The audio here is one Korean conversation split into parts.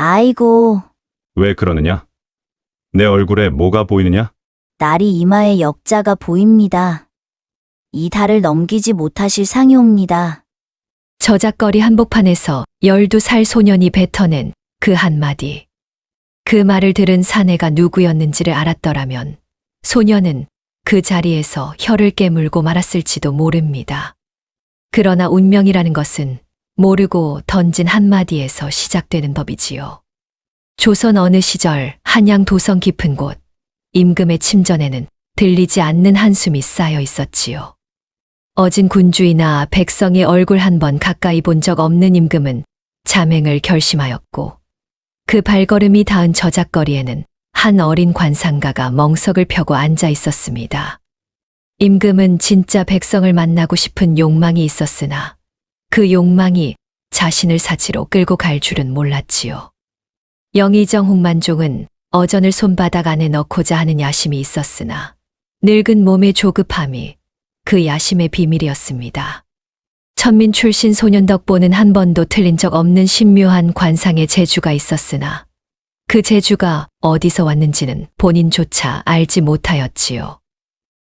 아이고, 왜 그러느냐? 내 얼굴에 뭐가 보이느냐? 날이 이마에 역자가 보입니다. 이 달을 넘기지 못하실 상이옵니다. 저작거리 한복판에서 12살 소년이 뱉어낸 그 한마디. 그 말을 들은 사내가 누구였는지를 알았더라면 소년은 그 자리에서 혀를 깨물고 말았을지도 모릅니다. 그러나 운명이라는 것은 모르고 던진 한마디에서 시작되는 법이지요. 조선 어느 시절 한양 도성 깊은 곳, 임금의 침전에는 들리지 않는 한숨이 쌓여 있었지요. 어진 군주이나 백성의 얼굴 한 번 가까이 본 적 없는 임금은 자맹을 결심하였고 그 발걸음이 닿은 저작거리에는 한 어린 관상가가 멍석을 펴고 앉아 있었습니다. 임금은 진짜 백성을 만나고 싶은 욕망이 있었으나 그 욕망이 자신을 사지로 끌고 갈 줄은 몰랐지요. 영의정 홍만종은 어전을 손바닥 안에 넣고자 하는 야심이 있었으나 늙은 몸의 조급함이 그 야심의 비밀이었습니다. 천민 출신 소년 덕보는 한 번도 틀린 적 없는 신묘한 관상의 재주가 있었으나 그 재주가 어디서 왔는지는 본인조차 알지 못하였지요.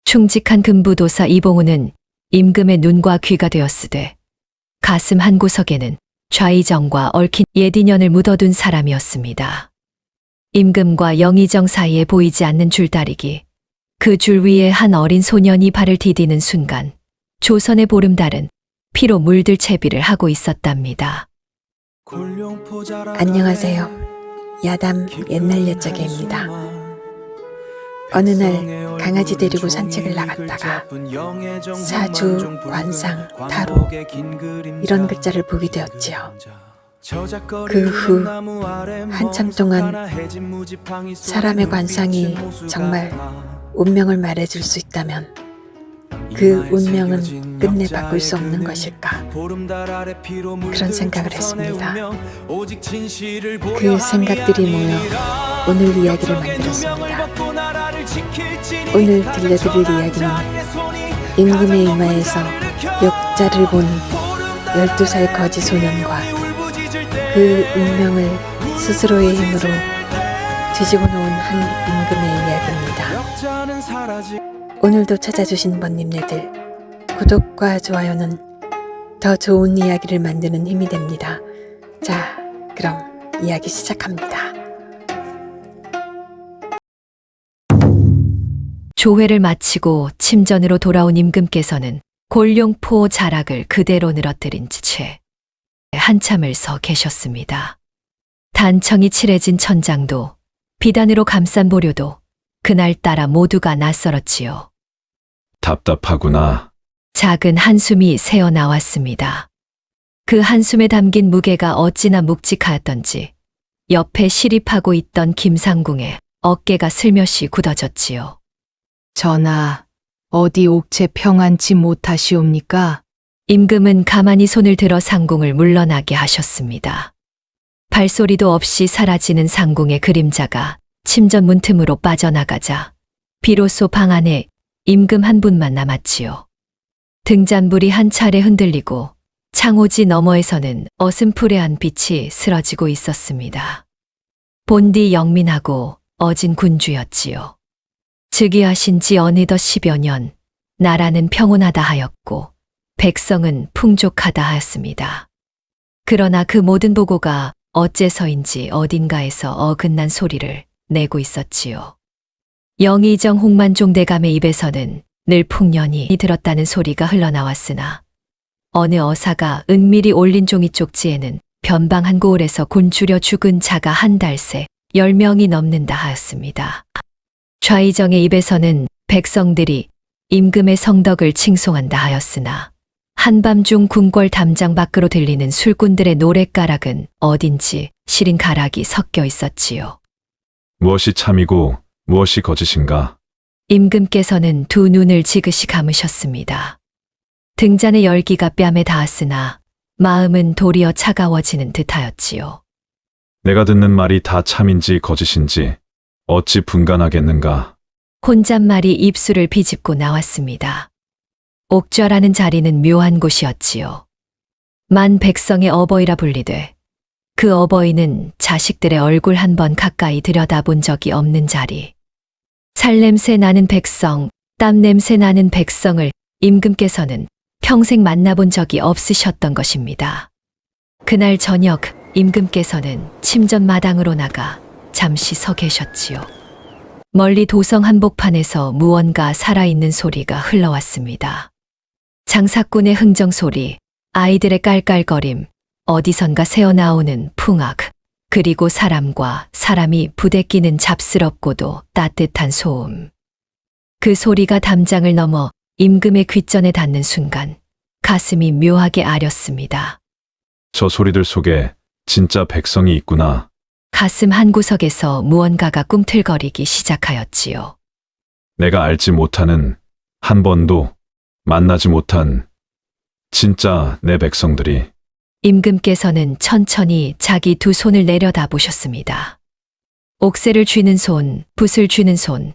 충직한 금부도사 이봉우는 임금의 눈과 귀가 되었으되 가슴 한 구석에는 좌의정과 얽힌 옛 인연을 묻어둔 사람이었습니다. 임금과 영의정 사이에 보이지 않는 줄다리기, 그 줄 위에 한 어린 소년이 발을 디디는 순간 조선의 보름달은 피로 물들 채비를 하고 있었답니다. 안녕하세요. 야담 옛날 옛적입니다. 어느 날 강아지 데리고 산책을 나갔다가 사주, 관상, 타로 이런 글자를 보게 되었지요. 그 후 한참 동안 사람의 관상이 정말 운명을 말해줄 수 있다면 그 운명은 끝내 바꿀 수 없는 것일까? 그런 생각을 했습니다. 그 생각들이 모여 오늘 이야기를 만들었습니다. 오늘 들려드릴 이야기는 임금의 이마에서 역자를 본 12살 거지 소년과 그 운명을 스스로의 힘으로 뒤집어 놓은 한 임금의 이야기입니다. 오늘도 찾아주신 번님네들, 구독과 좋아요는 더 좋은 이야기를 만드는 힘이 됩니다. 자, 그럼 이야기 시작합니다. 조회를 마치고 침전으로 돌아온 임금께서는 골룡포 자락을 그대로 늘어뜨린 채 한참을 서 계셨습니다. 단청이 칠해진 천장도 비단으로 감싼 보료도 그날따라 모두가 낯설었지요. 답답하구나. 작은 한숨이 새어 나왔습니다. 그 한숨에 담긴 무게가 어찌나 묵직하였던지 옆에 시립하고 있던 김상궁의 어깨가 슬며시 굳어졌지요. 전하, 어디 옥체 평안치 못하시옵니까? 임금은 가만히 손을 들어 상궁을 물러나게 하셨습니다. 발소리도 없이 사라지는 상궁의 그림자가 침전 문틈으로 빠져나가자 비로소 방 안에 임금 한 분만 남았지요. 등잔불이 한 차례 흔들리고 창호지 너머에서는 어슴푸레한 빛이 스러지고 있었습니다. 본디 영민하고 어진 군주였지요. 즉위하신 지 어느덧 10여 년, 나라는 평온하다 하였고 백성은 풍족하다 하였습니다. 그러나 그 모든 보고가 어째서인지 어딘가에서 어긋난 소리를 내고 있었지요. 영의정 홍만종 대감의 입에서는 늘 풍년이 들었다는 소리가 흘러나왔으나 어느 어사가 은밀히 올린 종이 쪽지에는 변방 한 고을에서 곤주려 죽은 자가 한 달 새 10명이 넘는다 하였습니다. 좌의정의 입에서는 백성들이 임금의 성덕을 칭송한다 하였으나 한밤중 궁궐 담장 밖으로 들리는 술꾼들의 노랫가락은 어딘지 시린 가락이 섞여 있었지요. 무엇이 참이고 무엇이 거짓인가? 임금께서는 두 눈을 지그시 감으셨습니다. 등잔의 열기가 뺨에 닿았으나 마음은 도리어 차가워지는 듯하였지요. 내가 듣는 말이 다 참인지 거짓인지 어찌 분간하겠는가? 혼잣말이 입술을 비집고 나왔습니다. 옥좌라는 자리는 묘한 곳이었지요. 만 백성의 어버이라 불리되 그 어버이는 자식들의 얼굴 한 번 가까이 들여다본 적이 없는 자리. 살냄새 나는 백성, 땀냄새 나는 백성을 임금께서는 평생 만나본 적이 없으셨던 것입니다. 그날 저녁 임금께서는 침전 마당으로 나가 잠시 서 계셨지요. 멀리 도성 한복판에서 무언가 살아있는 소리가 흘러왔습니다. 장사꾼의 흥정 소리, 아이들의 깔깔거림, 어디선가 새어나오는 풍악, 그리고 사람과 사람이 부대끼는 잡스럽고도 따뜻한 소음. 그 소리가 담장을 넘어 임금의 귓전에 닿는 순간 가슴이 묘하게 아렸습니다. 저 소리들 속에 진짜 백성이 있구나. 가슴 한구석에서 무언가가 꿈틀거리기 시작하였지요. 내가 알지 못하는, 한 번도 만나지 못한 진짜 내 백성들이. 임금께서는 천천히 자기 두 손을 내려다 보셨습니다. 옥새를 쥐는 손, 붓을 쥐는 손,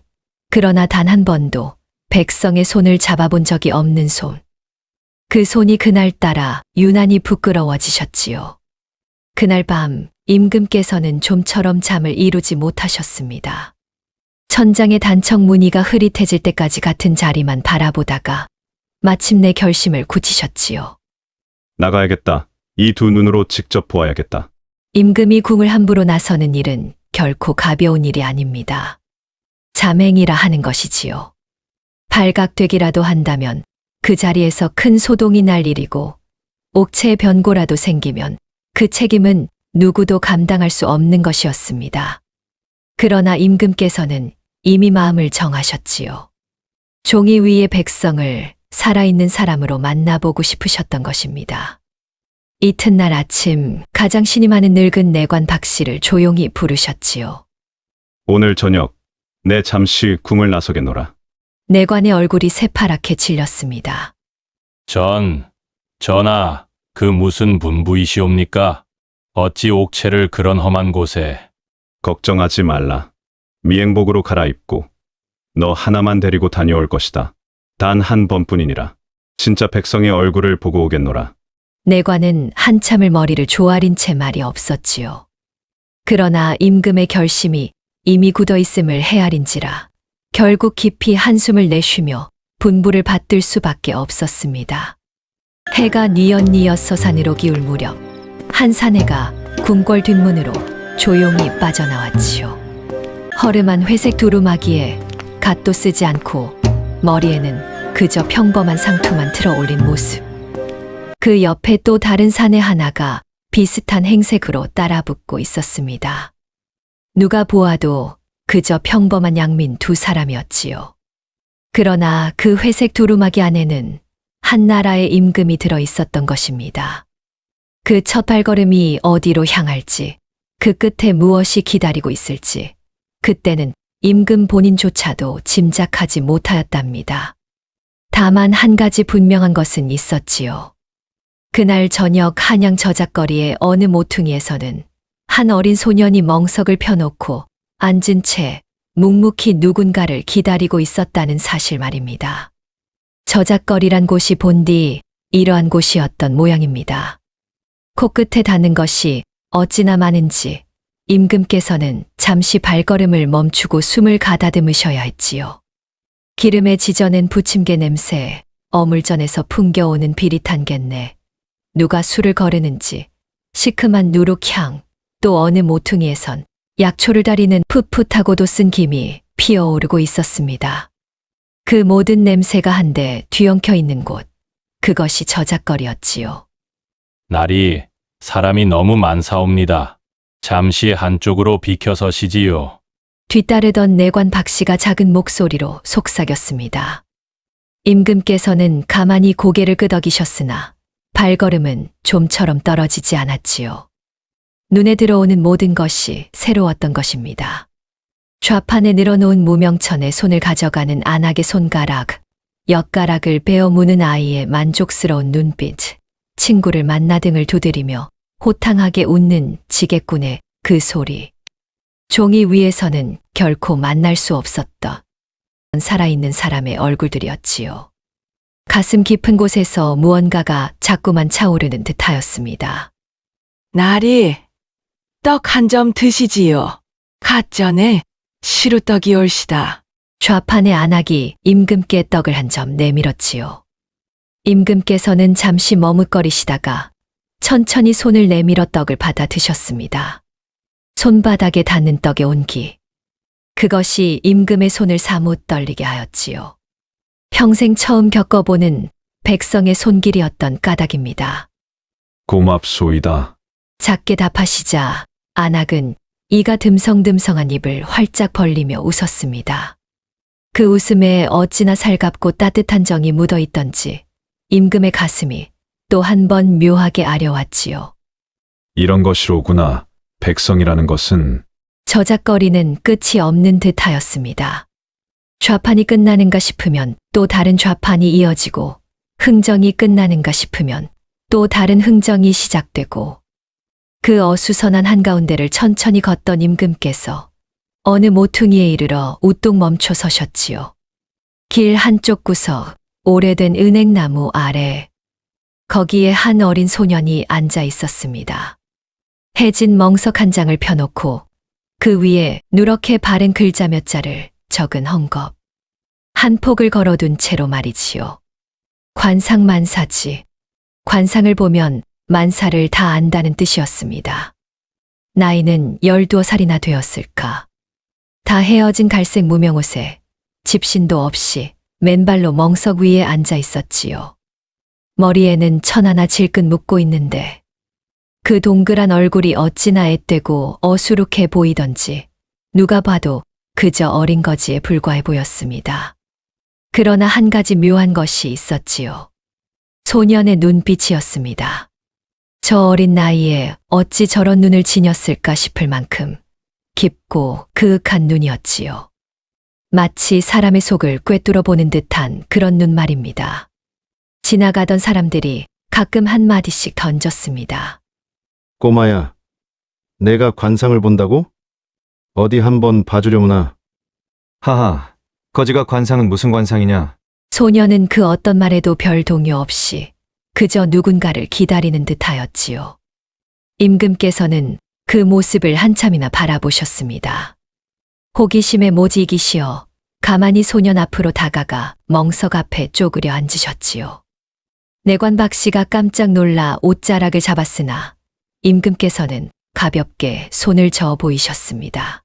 그러나 단 한 번도 백성의 손을 잡아본 적이 없는 손. 그 손이 그날따라 유난히 부끄러워지셨지요. 그날 밤 임금께서는 좀처럼 잠을 이루지 못하셨습니다. 천장의 단청 무늬가 흐릿해질 때까지 같은 자리만 바라보다가 마침내 결심을 굳히셨지요. 나가야겠다. 이 두 눈으로 직접 보아야겠다. 임금이 궁을 함부로 나서는 일은 결코 가벼운 일이 아닙니다. 자맹이라 하는 것이지요. 발각되기라도 한다면 그 자리에서 큰 소동이 날 일이고 옥체의 변고라도 생기면 그 책임은 누구도 감당할 수 없는 것이었습니다. 그러나 임금께서는 이미 마음을 정하셨지요. 종이 위의 백성을 살아있는 사람으로 만나보고 싶으셨던 것입니다. 이튿날 아침 가장 신임하는 늙은 내관 박씨를 조용히 부르셨지요. 오늘 저녁 내 잠시 궁을 나서겠노라. 내관의 얼굴이 새파랗게 질렸습니다. 전하, 그 무슨 분부이시옵니까? 어찌 옥체를 그런 험한 곳에. 걱정하지 말라. 미행복으로 갈아입고 너 하나만 데리고 다녀올 것이다. 단 한 번뿐이니라. 진짜 백성의 얼굴을 보고 오겠노라. 내관은 한참을 머리를 조아린 채 말이 없었지요. 그러나 임금의 결심이 이미 굳어 있음을 헤아린지라 결국 깊이 한숨을 내쉬며 분부를 받들 수밖에 없었습니다. 해가 뉘엿뉘엿 서산으로 기울 무렵 한 사내가 궁궐 뒷문으로 조용히 빠져나왔지요. 허름한 회색 두루마기에 갓도 쓰지 않고 머리에는 그저 평범한 상투만 틀어 올린 모습. 그 옆에 또 다른 사내 하나가 비슷한 행색으로 따라붙고 있었습니다. 누가 보아도 그저 평범한 양민 두 사람이었지요. 그러나 그 회색 두루마기 안에는 한 나라의 임금이 들어 있었던 것입니다. 그 첫 발걸음이 어디로 향할지, 그 끝에 무엇이 기다리고 있을지, 그때는 임금 본인조차도 짐작하지 못하였답니다. 다만 한 가지 분명한 것은 있었지요. 그날 저녁 한양 저작거리의 어느 모퉁이에서는 한 어린 소년이 멍석을 펴놓고 앉은 채 묵묵히 누군가를 기다리고 있었다는 사실 말입니다. 저작거리란 곳이 본디 이러한 곳이었던 모양입니다. 코끝에 닿는 것이 어찌나 많은지 임금께서는 잠시 발걸음을 멈추고 숨을 가다듬으셔야 했지요. 기름에 지져낸 부침개 냄새, 어물전에서 풍겨오는 비릿한 갯내, 누가 술을 거르는지, 시큼한 누룩향, 또 어느 모퉁이에선 약초를 다리는 풋풋하고도 쓴 김이 피어오르고 있었습니다. 그 모든 냄새가 한데 뒤엉켜 있는 곳, 그것이 저작거리였지요. 날이 사람이 너무 많사옵니다. 잠시 한쪽으로 비켜서시지요. 뒤따르던 내관 박씨가 작은 목소리로 속삭였습니다. 임금께서는 가만히 고개를 끄덕이셨으나 발걸음은 좀처럼 떨어지지 않았지요. 눈에 들어오는 모든 것이 새로웠던 것입니다. 좌판에 늘어놓은 무명천에 손을 가져가는 안악의 손가락, 엿가락을 베어 무는 아이의 만족스러운 눈빛, 친구를 만나 등을 두드리며 호탕하게 웃는 지게꾼의 그 소리. 종이 위에서는 결코 만날 수 없었던 살아있는 사람의 얼굴들이었지요. 가슴 깊은 곳에서 무언가가 자꾸만 차오르는 듯하였습니다. 나리, 떡 한 점 드시지요. 갓전에 시루떡이 올시다. 좌판의 안악이 임금께 떡을 한 점 내밀었지요. 임금께서는 잠시 머뭇거리시다가 천천히 손을 내밀어 떡을 받아 드셨습니다. 손바닥에 닿는 떡의 온기. 그것이 임금의 손을 사뭇 떨리게 하였지요. 평생 처음 겪어보는 백성의 손길이었던 까닭입니다. 고맙소이다. 작게 답하시자 안악은 이가 듬성듬성한 입을 활짝 벌리며 웃었습니다. 그 웃음에 어찌나 살갑고 따뜻한 정이 묻어 있던지 임금의 가슴이 또 한 번 묘하게 아려왔지요. 이런 것이로구나. 백성이라는 것은. 저작거리는 끝이 없는 듯 하였습니다. 좌판이 끝나는가 싶으면 또 다른 좌판이 이어지고 흥정이 끝나는가 싶으면 또 다른 흥정이 시작되고 그 어수선한 한가운데를 천천히 걷던 임금께서 어느 모퉁이에 이르러 우뚝 멈춰 서셨지요. 길 한쪽 구석 오래된 은행나무 아래 거기에 한 어린 소년이 앉아 있었습니다. 해진 멍석 한 장을 펴놓고 그 위에 누렇게 바른 글자 몇 자를 적은 헝겊. 한 폭을 걸어둔 채로 말이지요. 관상만사지. 관상을 보면 만사를 다 안다는 뜻이었습니다. 나이는 12살이나 되었을까. 다 헤어진 갈색 무명옷에 집신도 없이 맨발로 멍석 위에 앉아 있었지요. 머리에는 천 하나 질끈 묶고 있는데 그 동그란 얼굴이 어찌나 앳되고 어수룩해 보이던지 누가 봐도 그저 어린 거지에 불과해 보였습니다. 그러나 한 가지 묘한 것이 있었지요. 소년의 눈빛이었습니다. 저 어린 나이에 어찌 저런 눈을 지녔을까 싶을 만큼 깊고 그윽한 눈이었지요. 마치 사람의 속을 꿰뚫어 보는 듯한 그런 눈 말입니다. 지나가던 사람들이 가끔 한마디씩 던졌습니다. 꼬마야, 내가 관상을 본다고? 어디 한번 봐주려무나. 하하, 거지가 관상은 무슨 관상이냐? 소녀는 그 어떤 말에도 별 동요 없이 그저 누군가를 기다리는 듯 하였지요. 임금께서는 그 모습을 한참이나 바라보셨습니다. 호기심에 모지기시어 가만히 소년 앞으로 다가가 멍석 앞에 쪼그려 앉으셨지요. 내관박 씨가 깜짝 놀라 옷자락을 잡았으나 임금께서는 가볍게 손을 저어 보이셨습니다.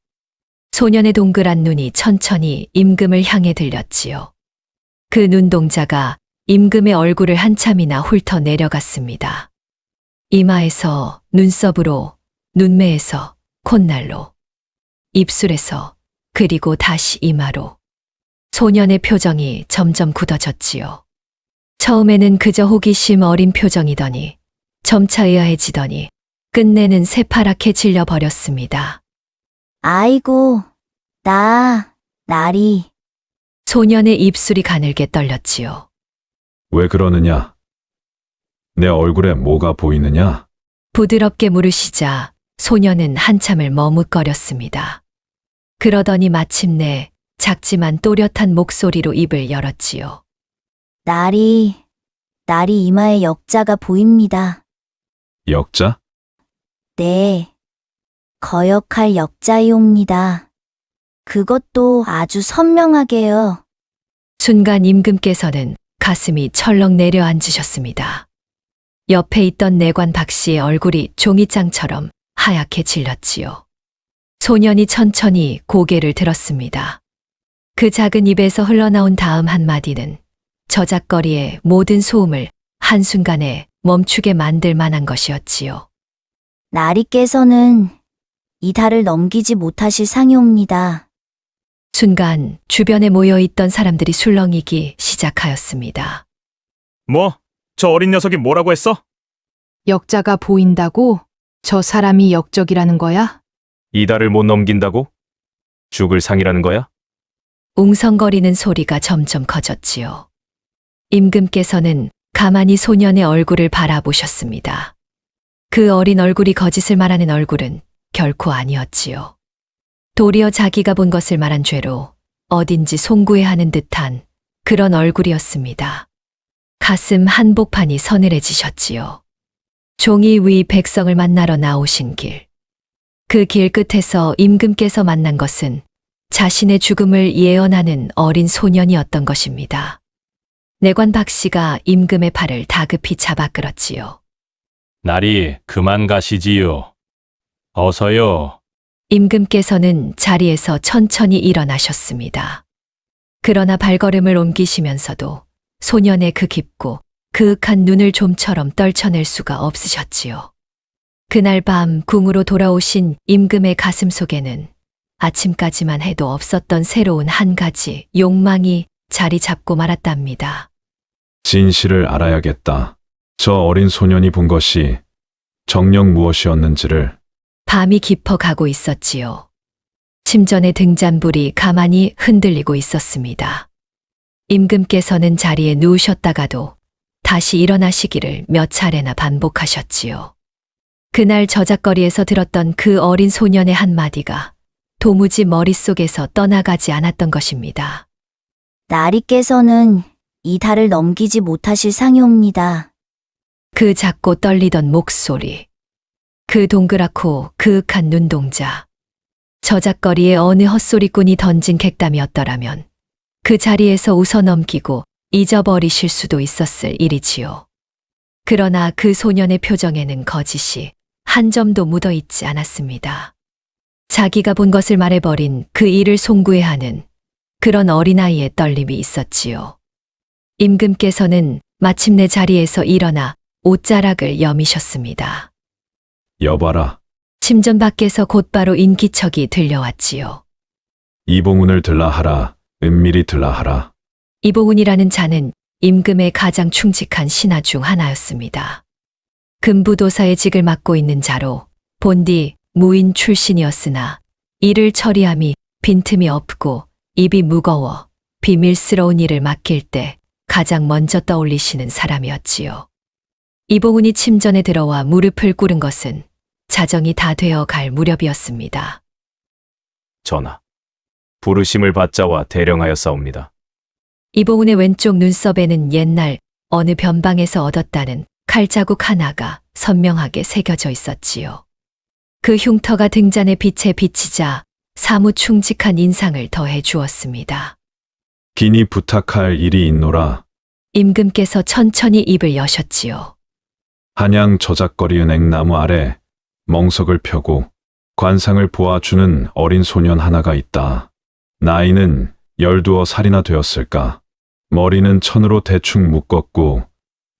소년의 동그란 눈이 천천히 임금을 향해 들렸지요. 그 눈동자가 임금의 얼굴을 한참이나 훑어 내려갔습니다. 이마에서 눈썹으로, 눈매에서 콧날로, 입술에서, 그리고 다시 이마로. 소년의 표정이 점점 굳어졌지요. 처음에는 그저 호기심 어린 표정이더니 점차 의아해지더니 끝내는 새파랗게 질려버렸습니다. 아이고, 나리. 소년의 입술이 가늘게 떨렸지요. 왜 그러느냐? 내 얼굴에 뭐가 보이느냐? 부드럽게 물으시자 소년은 한참을 머뭇거렸습니다. 그러더니 마침내 작지만 또렷한 목소리로 입을 열었지요. 나리 이마에 역자가 보입니다. 역자? 네. 거역할 역자이옵니다. 그것도 아주 선명하게요. 순간 임금께서는 가슴이 철렁 내려앉으셨습니다. 옆에 있던 내관 박 씨의 얼굴이 종이장처럼 하얗게 질렸지요. 소년이 천천히 고개를 들었습니다. 그 작은 입에서 흘러나온 다음 한마디는 저작거리의 모든 소음을 한순간에 멈추게 만들 만한 것이었지요. 나리께서는 이 달을 넘기지 못하실 상이옵니다. 순간 주변에 모여있던 사람들이 술렁이기 시작하였습니다. 뭐? 저 어린 녀석이 뭐라고 했어? 역자가 보인다고? 저 사람이 역적이라는 거야? 이 달을 못 넘긴다고? 죽을 상이라는 거야? 웅성거리는 소리가 점점 커졌지요. 임금께서는 가만히 소년의 얼굴을 바라보셨습니다. 그 어린 얼굴이 거짓을 말하는 얼굴은 결코 아니었지요. 도리어 자기가 본 것을 말한 죄로 어딘지 송구해하는 듯한 그런 얼굴이었습니다. 가슴 한복판이 서늘해지셨지요. 종이 위 백성을 만나러 나오신 길. 그 길 끝에서 임금께서 만난 것은 자신의 죽음을 예언하는 어린 소년이었던 것입니다. 내관 박 씨가 임금의 팔을 다급히 잡아 끌었지요. 나리, 그만 가시지요. 어서요. 임금께서는 자리에서 천천히 일어나셨습니다. 그러나 발걸음을 옮기시면서도 소년의 그 깊고 그윽한 눈을 좀처럼 떨쳐낼 수가 없으셨지요. 그날 밤 궁으로 돌아오신 임금의 가슴 속에는 아침까지만 해도 없었던 새로운 한 가지 욕망이 자리 잡고 말았답니다. 진실을 알아야겠다. 저 어린 소년이 본 것이 정녕 무엇이었는지를. 밤이 깊어가고 있었지요. 침전의 등잔불이 가만히 흔들리고 있었습니다. 임금께서는 자리에 누우셨다가도 다시 일어나시기를 몇 차례나 반복하셨지요. 그날 저작거리에서 들었던 그 어린 소년의 한마디가 도무지 머릿속에서 떠나가지 않았던 것입니다. 나리께서는 이 달을 넘기지 못하실 상이옵니다. 그 작고 떨리던 목소리, 그 동그랗고 그윽한 눈동자, 저작거리에 어느 헛소리꾼이 던진 객담이었더라면 그 자리에서 웃어넘기고 잊어버리실 수도 있었을 일이지요. 그러나 그 소년의 표정에는 거짓이 한 점도 묻어 있지 않았습니다. 자기가 본 것을 말해버린 그 일을 송구해하는 그런 어린아이의 떨림이 있었지요. 임금께서는 마침내 자리에서 일어나 옷자락을 여미셨습니다. 여봐라. 침전 밖에서 곧바로 인기척이 들려왔지요. 이봉훈을 들라하라. 은밀히 들라하라. 이봉훈이라는 자는 임금의 가장 충직한 신하 중 하나였습니다. 금부도사의 직을 맡고 있는 자로 본디 무인 출신이었으나 일을 처리함이 빈틈이 없고 입이 무거워 비밀스러운 일을 맡길 때 가장 먼저 떠올리시는 사람이었지요. 이봉훈이 침전에 들어와 무릎을 꿇은 것은 자정이 다 되어 갈 무렵이었습니다. 전하, 부르심을 받자와 대령하였사옵니다. 이봉훈의 왼쪽 눈썹에는 옛날 어느 변방에서 얻었다는 칼자국 하나가 선명하게 새겨져 있었지요. 그 흉터가 등잔의 빛에 비치자 사무 충직한 인상을 더해 주었습니다. 긴히 부탁할 일이 있노라. 임금께서 천천히 입을 여셨지요. 한양 저작거리 은행나무 아래 멍석을 펴고 관상을 보아주는 어린 소년 하나가 있다. 나이는 12살이나 되었을까. 머리는 천으로 대충 묶었고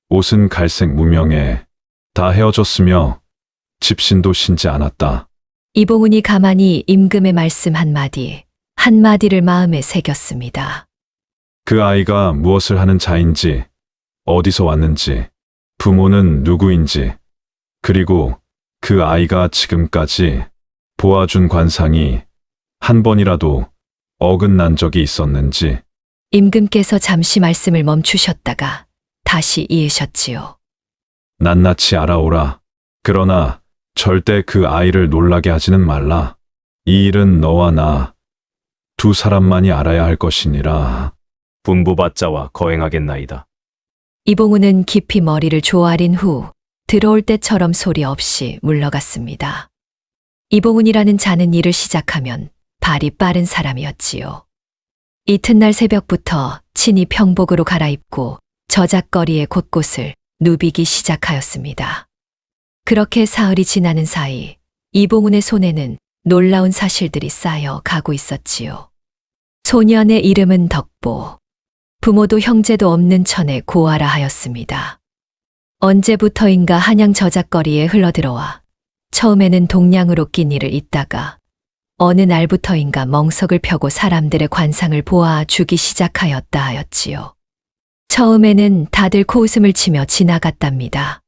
옷은 갈색 무명에 다 헤어졌으며 집신도 신지 않았다. 이봉훈이 가만히 임금의 말씀 한마디를 마음에 새겼습니다. 그 아이가 무엇을 하는 자인지, 어디서 왔는지, 부모는 누구인지, 그리고 그 아이가 지금까지 보아준 관상이 한 번이라도 어긋난 적이 있었는지. 임금께서 잠시 말씀을 멈추셨다가 다시 이으셨지요. 낱낱이 알아오라. 그러나 절대 그 아이를 놀라게 하지는 말라. 이 일은 너와 나 두 사람만이 알아야 할 것이니라. 분부받자와 거행하겠나이다. 이봉훈은 깊이 머리를 조아린 후 들어올 때처럼 소리 없이 물러갔습니다. 이봉훈이라는 자는 일을 시작하면 발이 빠른 사람이었지요. 이튿날 새벽부터 친히 평복으로 갈아입고 저작거리의 곳곳을 누비기 시작하였습니다. 그렇게 사흘이 지나는 사이 이봉훈의 손에는 놀라운 사실들이 쌓여 가고 있었지요. 소년의 이름은 덕보. 부모도 형제도 없는 천에 고아라 하였습니다. 언제부터인가 한양 저작거리에 흘러들어와 처음에는 동냥으로 낀 일을 잇다가 어느 날부터인가 멍석을 펴고 사람들의 관상을 보아주기 시작하였다 하였지요. 처음에는 다들 코웃음을 치며 지나갔답니다.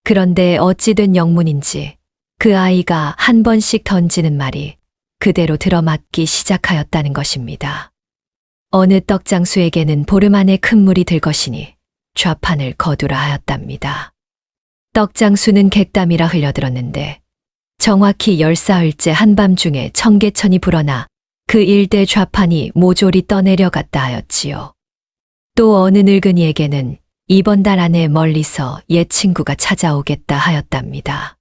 그런데 어찌된 영문인지 그 아이가 한 번씩 던지는 말이 그대로 들어맞기 시작하였다는 것입니다. 어느 떡장수에게는 보름 안에 큰 물이 들 것이니 좌판을 거두라 하였답니다. 떡장수는 객담이라 흘려들었는데 정확히 10사흘째 한밤중에 청계천이 불어나 그 일대 좌판이 모조리 떠내려갔다 하였지요. 또 어느 늙은이에게는 이번 달 안에 멀리서 옛 친구가 찾아오겠다 하였답니다.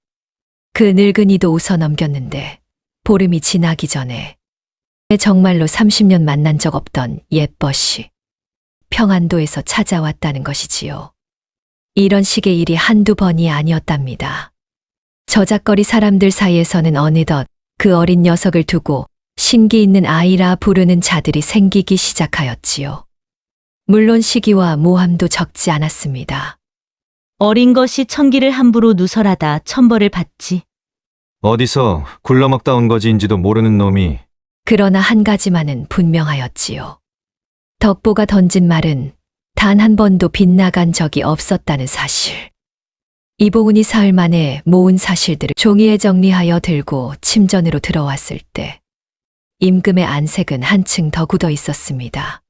그 늙은이도 웃어 넘겼는데 보름이 지나기 전에 정말로 30년 만난 적 없던 예뻐씨 평안도에서 찾아왔다는 것이지요. 이런 식의 일이 한두 번이 아니었답니다. 저작거리 사람들 사이에서는 어느덧 그 어린 녀석을 두고 심기 있는 아이라 부르는 자들이 생기기 시작하였지요. 물론 시기와 모함도 적지 않았습니다. 어린 것이 천기를 함부로 누설하다 천벌을 받지. 어디서 굴러먹다 온 거지인지도 모르는 놈이 그러나 한 가지만은 분명하였지요. 덕보가 던진 말은 단 한 번도 빗나간 적이 없었다는 사실. 이봉훈이 사흘 만에 모은 사실들을 종이에 정리하여 들고 침전으로 들어왔을 때 임금의 안색은 한층 더 굳어 있었습니다.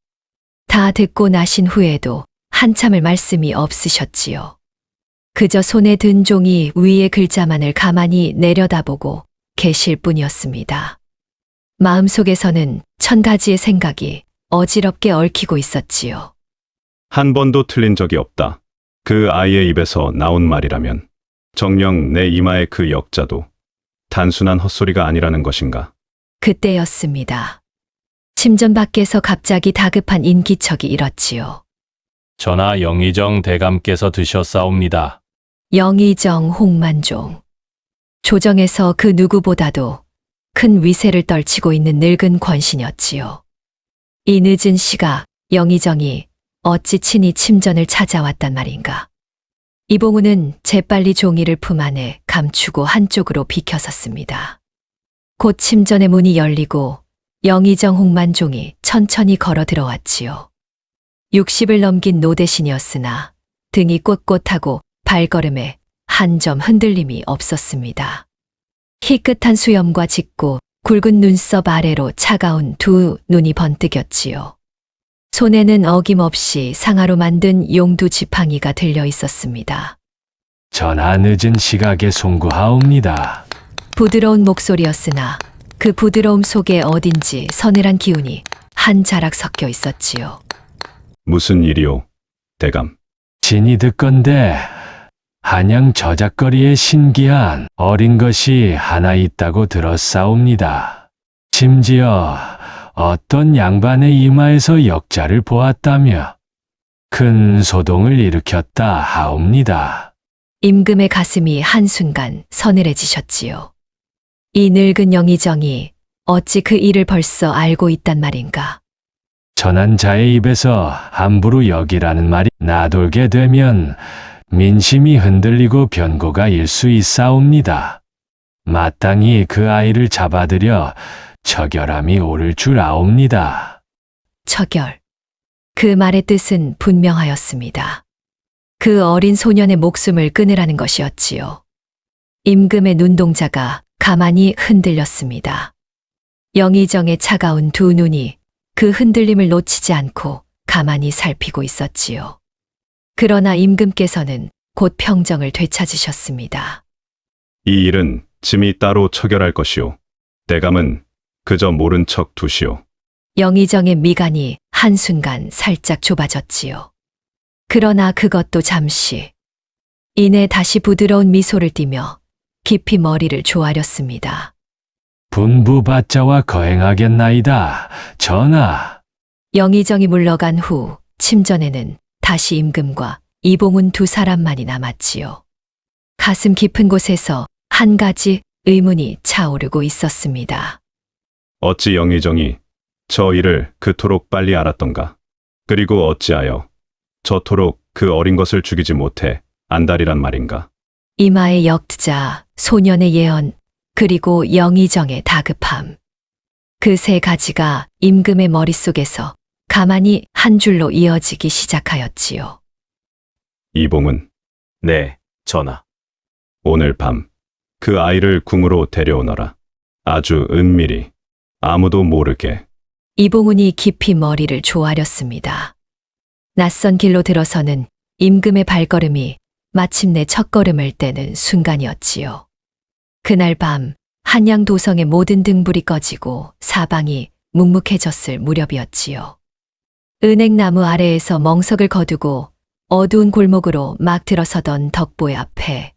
다 듣고 나신 후에도 한참을 말씀이 없으셨지요. 그저 손에 든 종이 위의 글자만을 가만히 내려다보고 계실 뿐이었습니다. 마음속에서는 천 가지의 생각이 어지럽게 얽히고 있었지요. 한 번도 틀린 적이 없다. 그 아이의 입에서 나온 말이라면 정녕 내 이마의 그 역자도 단순한 헛소리가 아니라는 것인가. 그때였습니다. 침전 밖에서 갑자기 다급한 인기척이 일었지요. 전하 영의정 대감께서 드셨사옵니다. 영의정 홍만종. 조정에서 그 누구보다도 큰 위세를 떨치고 있는 늙은 권신이었지요. 이 늦은 시각 영의정이 어찌 친히 침전을 찾아왔단 말인가. 이봉우는 재빨리 종이를 품 안에 감추고 한쪽으로 비켜섰습니다. 곧 침전의 문이 열리고 영의정 홍만종이 천천히 걸어 들어왔지요. 60을 넘긴 노대신이었으나 등이 꼿꼿하고 발걸음에 한 점 흔들림이 없었습니다. 희끗한 수염과 짙고 굵은 눈썹 아래로 차가운 두 눈이 번뜩였지요. 손에는 어김없이 상아로 만든 용두 지팡이가 들려 있었습니다. 전하 늦은 시각에 송구하옵니다. 부드러운 목소리였으나 그 부드러움 속에 어딘지 서늘한 기운이 한 자락 섞여 있었지요. 무슨 일이오, 대감? 진이 듣건대 한양 저작거리에 신기한 어린 것이 하나 있다고 들었사옵니다. 심지어 어떤 양반의 이마에서 역자를 보았다며 큰 소동을 일으켰다 하옵니다. 임금의 가슴이 한순간 서늘해지셨지요. 이 늙은 영의정이 어찌 그 일을 벌써 알고 있단 말인가. 전한 자의 입에서 함부로 여기라는 말이 나돌게 되면 민심이 흔들리고 변고가 일 수 있사옵니다. 마땅히 그 아이를 잡아들여 처결함이 오를 줄 아옵니다. 처결. 그 말의 뜻은 분명하였습니다. 그 어린 소년의 목숨을 끊으라는 것이었지요. 임금의 눈동자가 가만히 흔들렸습니다. 영의정의 차가운 두 눈이 그 흔들림을 놓치지 않고 가만히 살피고 있었지요. 그러나 임금께서는 곧 평정을 되찾으셨습니다. 이 일은 짐이 따로 처결할 것이오. 대감은 그저 모른 척 두시오. 영의정의 미간이 한순간 살짝 좁아졌지요. 그러나 그것도 잠시. 이내 다시 부드러운 미소를 띠며 깊이 머리를 조아렸습니다. 분부받자와 거행하겠나이다, 전하. 영의정이 물러간 후 침전에는 다시 임금과 이봉훈 두 사람만이 남았지요. 가슴 깊은 곳에서 한 가지 의문이 차오르고 있었습니다. 어찌 영의정이 저 일을 그토록 빨리 알았던가? 그리고 어찌하여 저토록 그 어린 것을 죽이지 못해 안달이란 말인가? 이마의 역자, 소년의 예언, 그리고 영의정의 다급함. 그 세 가지가 임금의 머릿속에서 가만히 한 줄로 이어지기 시작하였지요. 이봉은 네, 전하. 오늘 밤 그 아이를 궁으로 데려오너라. 아주 은밀히 아무도 모르게. 이봉훈이 깊이 머리를 조아렸습니다. 낯선 길로 들어서는 임금의 발걸음이 마침내 첫걸음을 떼는 순간이었지요. 그날 밤 한양 도성의 모든 등불이 꺼지고 사방이 묵묵해졌을 무렵이었지요. 은행나무 아래에서 멍석을 거두고 어두운 골목으로 막 들어서던 덕보의 앞에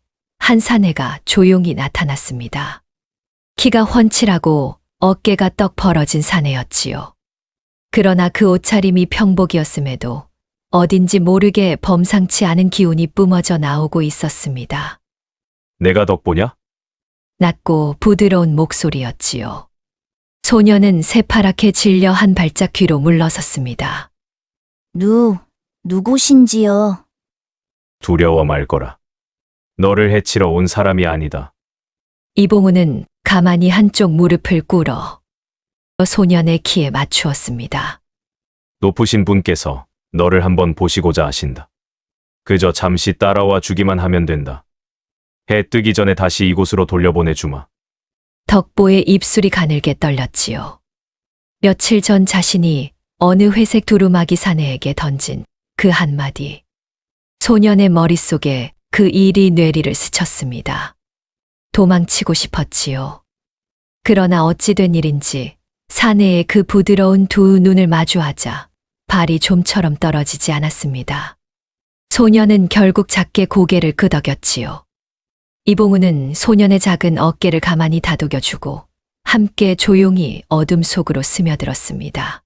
한 사내가 조용히 나타났습니다. 키가 훤칠하고 어깨가 떡 벌어진 사내였지요. 그러나 그 옷차림이 평복이었음에도 어딘지 모르게 범상치 않은 기운이 뿜어져 나오고 있었습니다. 내가 덕보냐? 낮고 부드러운 목소리였지요. 소녀는 새파랗게 질려 한 발짝 뒤로 물러섰습니다. 누구신지요? 두려워 말거라. 너를 해치러 온 사람이 아니다. 이봉우는 가만히 한쪽 무릎을 꿇어 소년의 키에 맞추었습니다. 높으신 분께서 너를 한번 보시고자 하신다. 그저 잠시 따라와 주기만 하면 된다. 해 뜨기 전에 다시 이곳으로 돌려보내주마. 덕보의 입술이 가늘게 떨렸지요. 며칠 전 자신이 어느 회색 두루마기 사내에게 던진 그 한마디. 소년의 머릿속에 그 일이 뇌리를 스쳤습니다. 도망치고 싶었지요. 그러나 어찌 된 일인지 사내의 그 부드러운 두 눈을 마주하자 발이 좀처럼 떨어지지 않았습니다. 소년은 결국 작게 고개를 끄덕였지요. 이봉우는 소년의 작은 어깨를 가만히 다독여주고 함께 조용히 어둠 속으로 스며들었습니다.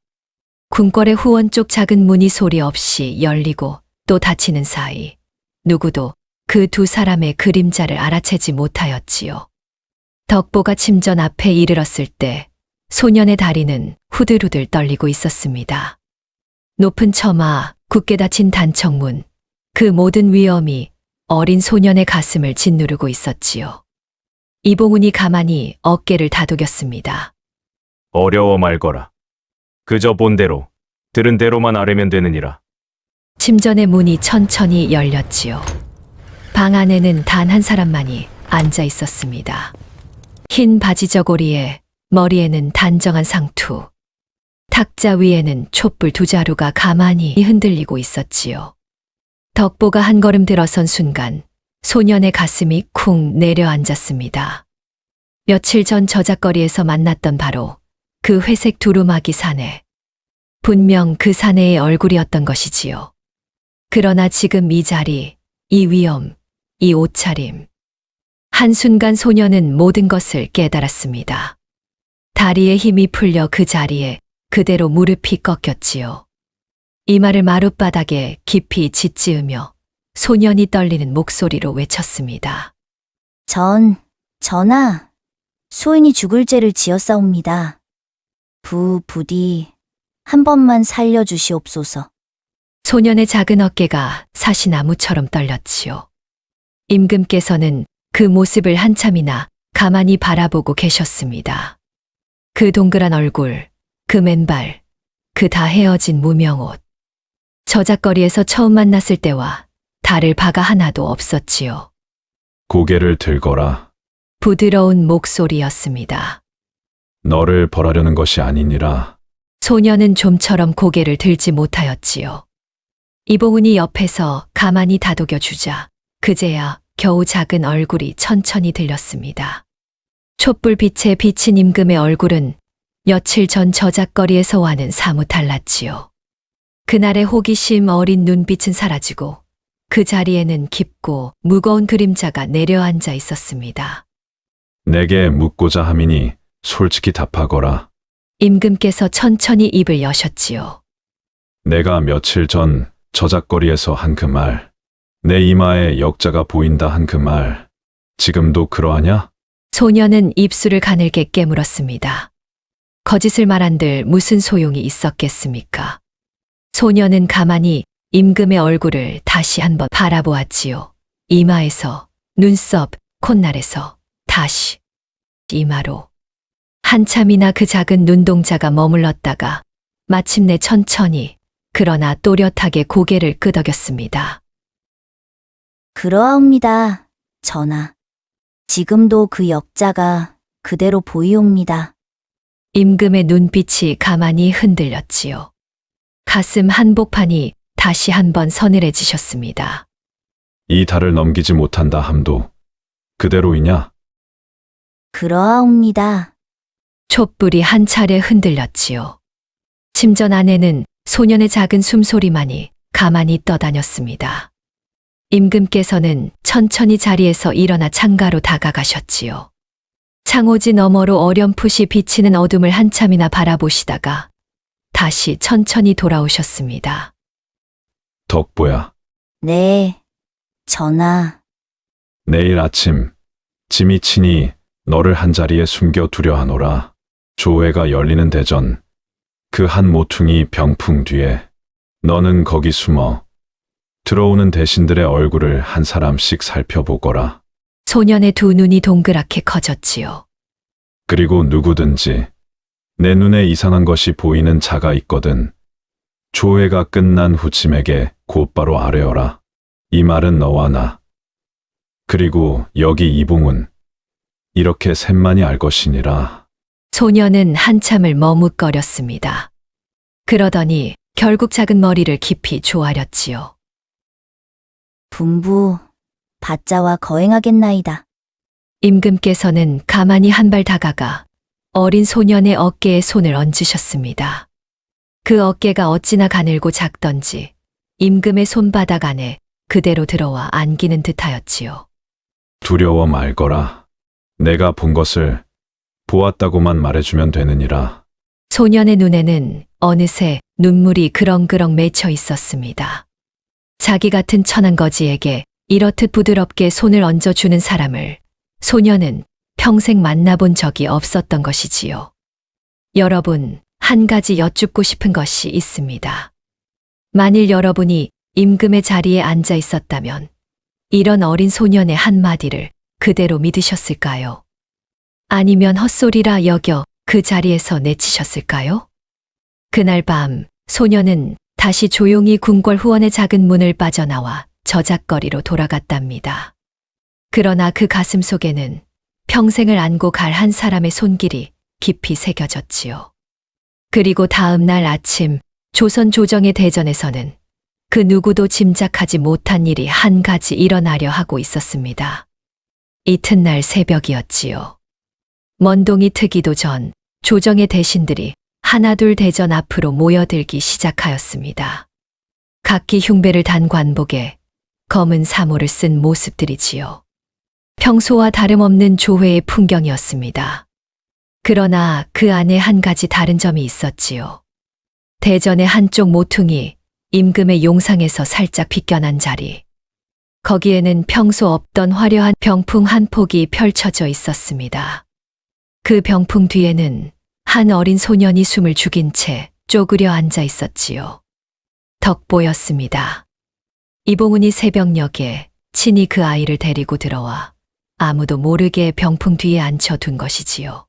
궁궐의 후원 쪽 작은 문이 소리 없이 열리고 또 닫히는 사이 누구도 그 두 사람의 그림자를 알아채지 못하였지요. 덕보가 침전 앞에 이르렀을 때 소년의 다리는 후들후들 떨리고 있었습니다. 높은 처마, 굳게 닫힌 단청문, 그 모든 위험이 어린 소년의 가슴을 짓누르고 있었지요. 이봉훈이 가만히 어깨를 다독였습니다. 어려워 말거라. 그저 본 대로, 들은 대로만 아뢰면 되느니라. 침전의 문이 천천히 열렸지요. 방 안에는 단 한 사람만이 앉아 있었습니다. 흰 바지 저고리에 머리에는 단정한 상투. 탁자 위에는 촛불 두 자루가 가만히 흔들리고 있었지요. 덕보가 한 걸음 들어선 순간 소년의 가슴이 쿵 내려앉았습니다. 며칠 전 저작거리에서 만났던 바로 그 회색 두루마기 사내. 분명 그 사내의 얼굴이었던 것이지요. 그러나 지금 이 자리, 이 위험, 이 옷차림. 한순간 소년은 모든 것을 깨달았습니다. 다리에 힘이 풀려 그 자리에 그대로 무릎이 꺾였지요. 이마를 마룻바닥에 깊이 짓지으며 소년이 떨리는 목소리로 외쳤습니다. 전하, 소인이 죽을 죄를 지었사옵니다. 부디 한 번만 살려주시옵소서. 소년의 작은 어깨가 사시나무처럼 떨렸지요. 임금께서는 그 모습을 한참이나 가만히 바라보고 계셨습니다. 그 동그란 얼굴, 그 맨발, 그 다 헤어진 무명옷. 저작거리에서 처음 만났을 때와 다를 바가 하나도 없었지요. 고개를 들거라. 부드러운 목소리였습니다. 너를 벌하려는 것이 아니니라. 소년은 좀처럼 고개를 들지 못하였지요. 이봉훈이 옆에서 가만히 다독여 주자 그제야 겨우 작은 얼굴이 천천히 들렸습니다. 촛불 빛에 비친 임금의 얼굴은 며칠 전 저작거리에서와는 사뭇 달랐지요. 그날의 호기심 어린 눈빛은 사라지고 그 자리에는 깊고 무거운 그림자가 내려앉아 있었습니다. 내게 묻고자 함이니 솔직히 답하거라. 임금께서 천천히 입을 여셨지요. 내가 며칠 전 저작거리에서 한 그 말, 내 이마에 역자가 보인다 한 그 말, 지금도 그러하냐? 소년은 입술을 가늘게 깨물었습니다. 거짓을 말한들 무슨 소용이 있었겠습니까? 소년은 가만히 임금의 얼굴을 다시 한번 바라보았지요. 이마에서, 눈썹, 콧날에서, 다시 이마로. 한참이나 그 작은 눈동자가 머물렀다가 마침내 천천히 그러나 또렷하게 고개를 끄덕였습니다. 그러하옵니다, 전하. 지금도 그 역자가 그대로 보이옵니다. 임금의 눈빛이 가만히 흔들렸지요. 가슴 한복판이 다시 한번 서늘해지셨습니다. 이 달을 넘기지 못한다 함도 그대로이냐? 그러하옵니다. 촛불이 한 차례 흔들렸지요. 침전 안에는 소년의 작은 숨소리만이 가만히 떠다녔습니다. 임금께서는 천천히 자리에서 일어나 창가로 다가가셨지요. 창호지 너머로 어렴풋이 비치는 어둠을 한참이나 바라보시다가 다시 천천히 돌아오셨습니다. 덕보야, 네, 전하. 내일 아침 짐이 친히 너를 한자리에 숨겨두려 하노라. 조회가 열리는 대전 그 한 모퉁이 병풍 뒤에 너는 거기 숨어 들어오는 대신들의 얼굴을 한 사람씩 살펴보거라. 소년의 두 눈이 동그랗게 커졌지요. 그리고 누구든지 내 눈에 이상한 것이 보이는 자가 있거든 조회가 끝난 후침에게 곧바로 아뢰어라. 이 말은 너와 나 그리고 여기 이봉은 이렇게 셋만이 알 것이니라. 소년은 한참을 머뭇거렸습니다. 그러더니 결국 작은 머리를 깊이 조아렸지요. 분부, 받자와 거행하겠나이다. 임금께서는 가만히 한 발 다가가 어린 소년의 어깨에 손을 얹으셨습니다. 그 어깨가 어찌나 가늘고 작던지 임금의 손바닥 안에 그대로 들어와 안기는 듯하였지요. 두려워 말거라. 내가 본 것을 보았다고만 말해주면 되느니라. 소년의 눈에는 어느새 눈물이 그렁그렁 맺혀 있었습니다. 자기 같은 천한거지에게 이렇듯 부드럽게 손을 얹어주는 사람을 소년은 평생 만나본 적이 없었던 것이지요. 여러분, 한 가지 여쭙고 싶은 것이 있습니다. 만일 여러분이 임금의 자리에 앉아 있었다면 이런 어린 소년의 한마디를 그대로 믿으셨을까요? 아니면 헛소리라 여겨 그 자리에서 내치셨을까요? 그날 밤 소년은 다시 조용히 궁궐 후원의 작은 문을 빠져나와 저작거리로 돌아갔답니다. 그러나 그 가슴 속에는 평생을 안고 갈 한 사람의 손길이 깊이 새겨졌지요. 그리고 다음 날 아침 조선 조정의 대전에서는 그 누구도 짐작하지 못한 일이 한 가지 일어나려 하고 있었습니다. 이튿날 새벽이었지요. 먼동이 트기도 전 조정의 대신들이 하나둘 대전 앞으로 모여들기 시작하였습니다. 각기 흉배를 단 관복에 검은 사모를 쓴 모습들이지요. 평소와 다름없는 조회의 풍경이었습니다. 그러나 그 안에 한 가지 다른 점이 있었지요. 대전의 한쪽 모퉁이 임금의 용상에서 살짝 비껴난 자리. 거기에는 평소 없던 화려한 병풍 한 폭이 펼쳐져 있었습니다. 그 병풍 뒤에는 한 어린 소년이 숨을 죽인 채 쪼그려 앉아 있었지요. 덕보였습니다. 이봉은이 새벽녘에 친히 그 아이를 데리고 들어와 아무도 모르게 병풍 뒤에 앉혀둔 것이지요.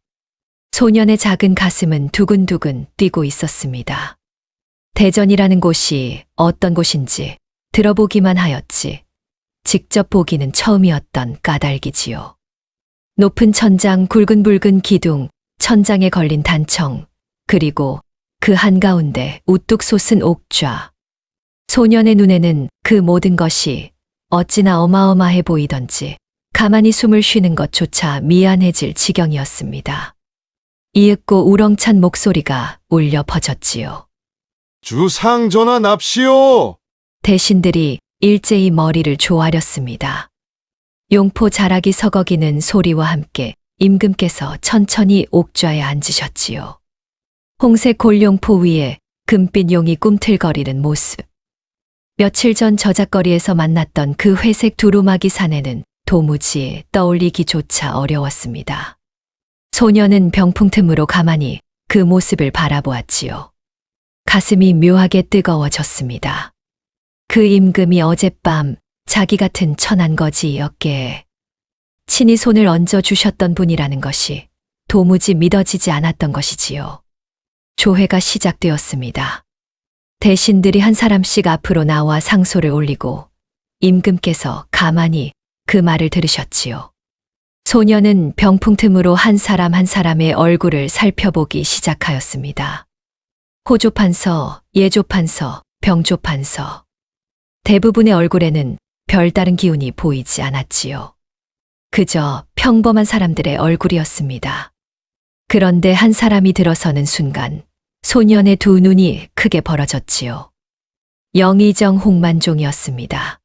소년의 작은 가슴은 두근두근 뛰고 있었습니다. 대전이라는 곳이 어떤 곳인지 들어보기만 하였지 직접 보기는 처음이었던 까닭이지요. 높은 천장, 굵은붉은 기둥, 천장에 걸린 단청, 그리고 그 한가운데 우뚝 솟은 옥좌. 소년의 눈에는 그 모든 것이 어찌나 어마어마해 보이던지 가만히 숨을 쉬는 것조차 미안해질 지경이었습니다. 이윽고 우렁찬 목소리가 울려 퍼졌지요. 주상전하 납시오! 대신들이 일제히 머리를 조아렸습니다. 용포 자락이 서거기는 소리와 함께 임금께서 천천히 옥좌에 앉으셨지요. 홍색 골룡포 위에 금빛 용이 꿈틀거리는 모습. 며칠 전 저작거리에서 만났던 그 회색 두루마기 산에는 도무지 떠올리기조차 어려웠습니다. 소년은 병풍 틈으로 가만히 그 모습을 바라보았지요. 가슴이 묘하게 뜨거워졌습니다. 그 임금이 어젯밤 자기 같은 천한거지 어깨에 친히 손을 얹어 주셨던 분이라는 것이 도무지 믿어지지 않았던 것이지요. 조회가 시작되었습니다. 대신들이 한 사람씩 앞으로 나와 상소를 올리고 임금께서 가만히 그 말을 들으셨지요. 소년은 병풍 틈으로 한 사람 한 사람의 얼굴을 살펴보기 시작하였습니다. 호조판서, 예조판서, 병조판서. 대부분의 얼굴에는 별다른 기운이 보이지 않았지요. 그저 평범한 사람들의 얼굴이었습니다. 그런데 한 사람이 들어서는 순간 소년의 두 눈이 크게 벌어졌지요. 영의정 홍만종이었습니다.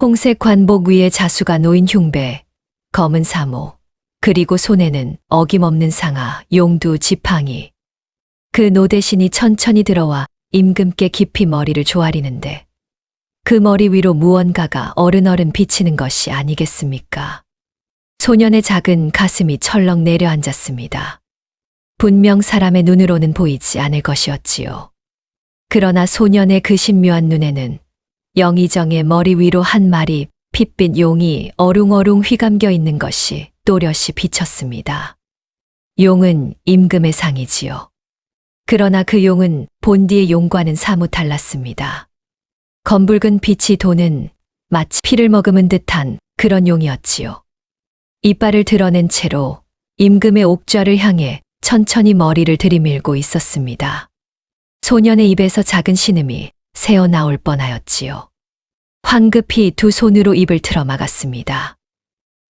홍색 관복 위에 자수가 놓인 흉배, 검은 사모, 그리고 손에는 어김없는 상아, 용두, 지팡이. 그 노대신이 천천히 들어와 임금께 깊이 머리를 조아리는데 그 머리 위로 무언가가 어른어른 비치는 것이 아니겠습니까? 소년의 작은 가슴이 철렁 내려앉았습니다. 분명 사람의 눈으로는 보이지 않을 것이었지요. 그러나 소년의 그 신묘한 눈에는 영의정의 머리 위로 한 마리 핏빛 용이 어룽어룽 휘감겨 있는 것이 또렷이 비쳤습니다. 용은 임금의 상이지요. 그러나 그 용은 본디의 용과는 사뭇 달랐습니다. 검붉은 빛이 도는 마치 피를 머금은 듯한 그런 용이었지요. 이빨을 드러낸 채로 임금의 옥좌를 향해 천천히 머리를 들이밀고 있었습니다. 소년의 입에서 작은 신음이 새어나올 뻔하였지요. 황급히 두 손으로 입을 틀어 막았습니다.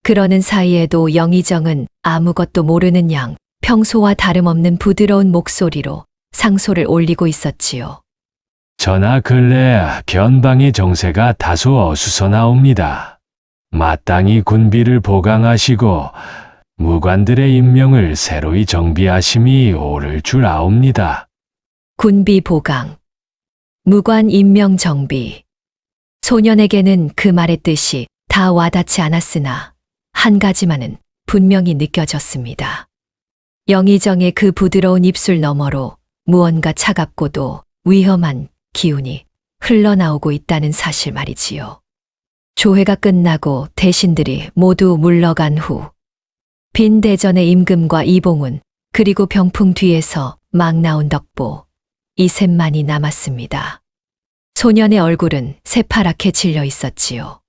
그러는 사이에도 영의정은 아무것도 모르는 양 평소와 다름없는 부드러운 목소리로 상소를 올리고 있었지요. 전하 근래 변방의 정세가 다소 어수선하옵니다. 마땅히 군비를 보강하시고 무관들의 임명을 새로이 정비하심이 옳을 줄 아옵니다. 군비 보강, 무관 임명 정비. 소년에게는 그 말의 뜻이 다 와닿지 않았으나 한 가지만은 분명히 느껴졌습니다. 영의정의 그 부드러운 입술 너머로 무언가 차갑고도 위험한 기운이 흘러나오고 있다는 사실 말이지요. 조회가 끝나고 대신들이 모두 물러간 후 빈 대전의 임금과 이봉훈 그리고 병풍 뒤에서 막 나온 덕보 이 셋만이 남았습니다. 소년의 얼굴은 새파랗게 질려 있었지요.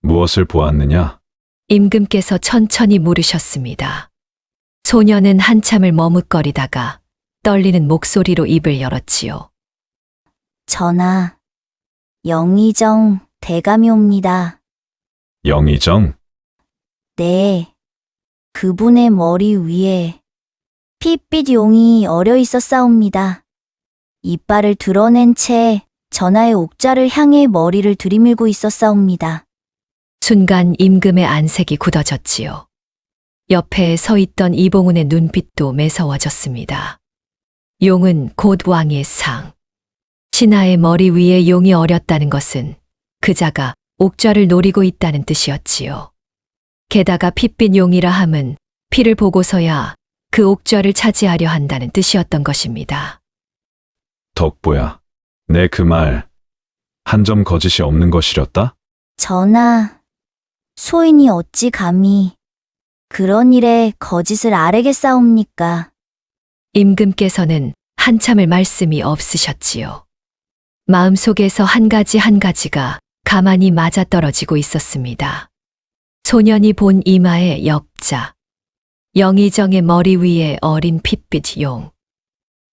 무엇을 보았느냐? 임금께서 천천히 물으셨습니다. 소년은 한참을 머뭇거리다가 떨리는 목소리로 입을 열었지요. 전하, 영의정 대감이 옵니다. 영의정? 네, 그분의 머리 위에 핏빛 용이 어려 있었사옵니다. 이빨을 드러낸 채 전하의 옥좌를 향해 머리를 들이밀고 있었사옵니다. 순간 임금의 안색이 굳어졌지요. 옆에 서 있던 이봉훈의 눈빛도 매서워졌습니다. 용은 곧 왕의 상. 신하의 머리 위에 용이 어렸다는 것은 그자가 옥좌를 노리고 있다는 뜻이었지요. 게다가 핏빛 용이라 함은 피를 보고서야 그 옥좌를 차지하려 한다는 뜻이었던 것입니다. 덕보야, 내 그 말 한 점 거짓이 없는 것이렸다? 전하, 소인이 어찌 감히 그런 일에 거짓을 아뢰겠사옵니까? 임금께서는 한참을 말씀이 없으셨지요. 마음속에서 한 가지가 가만히 맞아떨어지고 있었습니다. 소년이 본 이마의 엽자, 영의정의 머리 위에 어린 핏빛 용,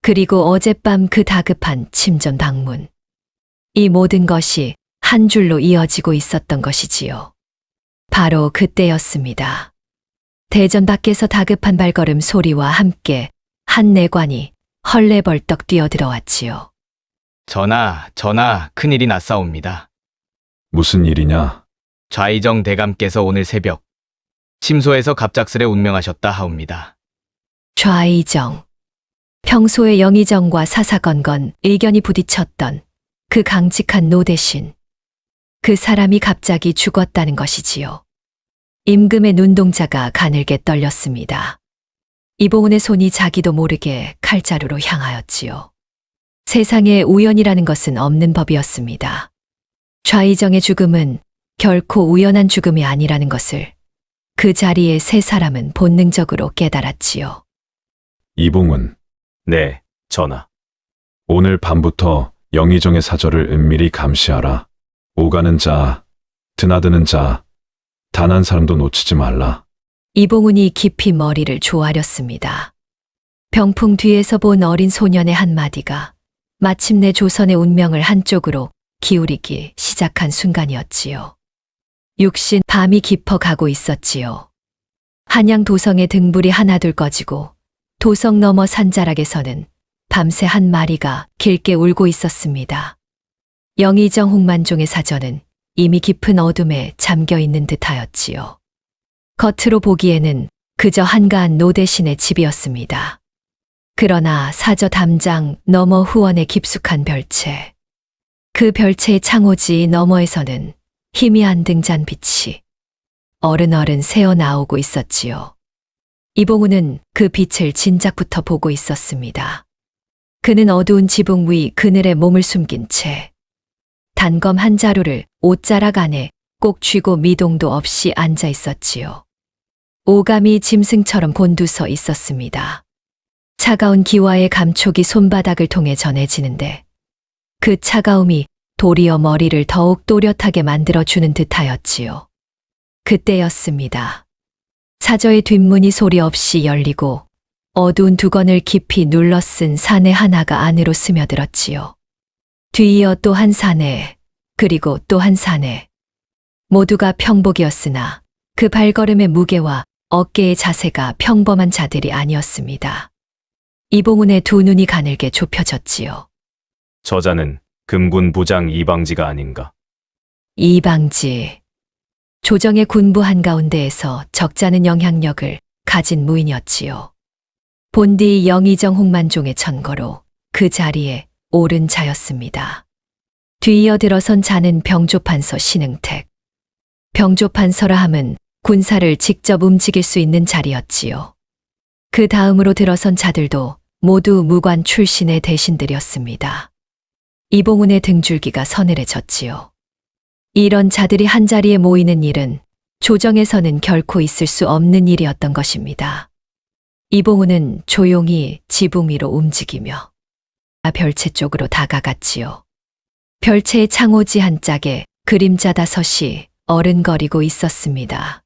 그리고 어젯밤 그 다급한 침전 방문. 이 모든 것이 한 줄로 이어지고 있었던 것이지요. 바로 그때였습니다. 대전 밖에서 다급한 발걸음 소리와 함께 한 내관이 헐레벌떡 뛰어들어왔지요. 전하, 큰일이 났사옵니다. 무슨 일이냐? 좌의정 대감께서 오늘 새벽 침소에서 갑작스레 운명하셨다 하옵니다. 좌의정. 평소에 영의정과 사사건건 의견이 부딪혔던 그 강직한 노대신. 그 사람이 갑자기 죽었다는 것이지요. 임금의 눈동자가 가늘게 떨렸습니다. 이봉훈의 손이 자기도 모르게 칼자루로 향하였지요. 세상에 우연이라는 것은 없는 법이었습니다. 좌의정의 죽음은 결코 우연한 죽음이 아니라는 것을 그 자리에 세 사람은 본능적으로 깨달았지요. 이봉훈, 네, 전하. 오늘 밤부터 영의정의 사절을 은밀히 감시하라. 오가는 자, 드나드는 자, 단 한 사람도 놓치지 말라. 이봉훈이 깊이 머리를 조아렸습니다. 병풍 뒤에서 본 어린 소년의 한마디가 마침내 조선의 운명을 한쪽으로 기울이기 시작한 순간이었지요. 육신 밤이 깊어가고 있었지요. 한양 도성의 등불이 하나둘 꺼지고 도성 너머 산자락에서는 밤새 한 마리가 길게 울고 있었습니다. 영의정 홍만종의 사전은 이미 깊은 어둠에 잠겨 있는 듯하였지요. 겉으로 보기에는 그저 한가한 노대신의 집이었습니다. 그러나 사저 담장 너머 후원의 깊숙한 별채. 그 별채의 창호지 너머에서는 희미한 등잔 빛이 어른어른 새어나오고 있었지요. 이봉우는 그 빛을 진작부터 보고 있었습니다. 그는 어두운 지붕 위 그늘에 몸을 숨긴 채 단검 한 자루를 옷자락 안에 꼭 쥐고 미동도 없이 앉아 있었지요. 오감이 짐승처럼 곤두서 있었습니다. 차가운 기와의 감촉이 손바닥을 통해 전해지는데 그 차가움이 도리어 머리를 더욱 또렷하게 만들어주는 듯하였지요. 그때였습니다. 사저의 뒷문이 소리 없이 열리고 어두운 두건을 깊이 눌러 쓴 사내 하나가 안으로 스며들었지요. 뒤이어 또 한 사내, 그리고 또 한 사내. 모두가 평복이었으나 그 발걸음의 무게와 어깨의 자세가 평범한 자들이 아니었습니다. 이봉훈의 두 눈이 가늘게 좁혀졌지요. 저자는 금군 부장 이방지가 아닌가. 이방지. 조정의 군부 한가운데에서 적잖은 영향력을 가진 무인이었지요. 본디 영의정 홍만종의 천거로 그 자리에 오른 자였습니다. 뒤이어 들어선 자는 병조판서 신흥택. 병조판서라 함은 군사를 직접 움직일 수 있는 자리였지요. 그 다음으로 들어선 자들도 모두 무관 출신의 대신들이었습니다. 이봉훈의 등줄기가 서늘해졌지요. 이런 자들이 한자리에 모이는 일은 조정에서는 결코 있을 수 없는 일이었던 것입니다. 이봉훈은 조용히 지붕 위로 움직이며 별채 쪽으로 다가갔지요. 별채의 창호지 한 짝에 그림자 다섯이 어른거리고 있었습니다.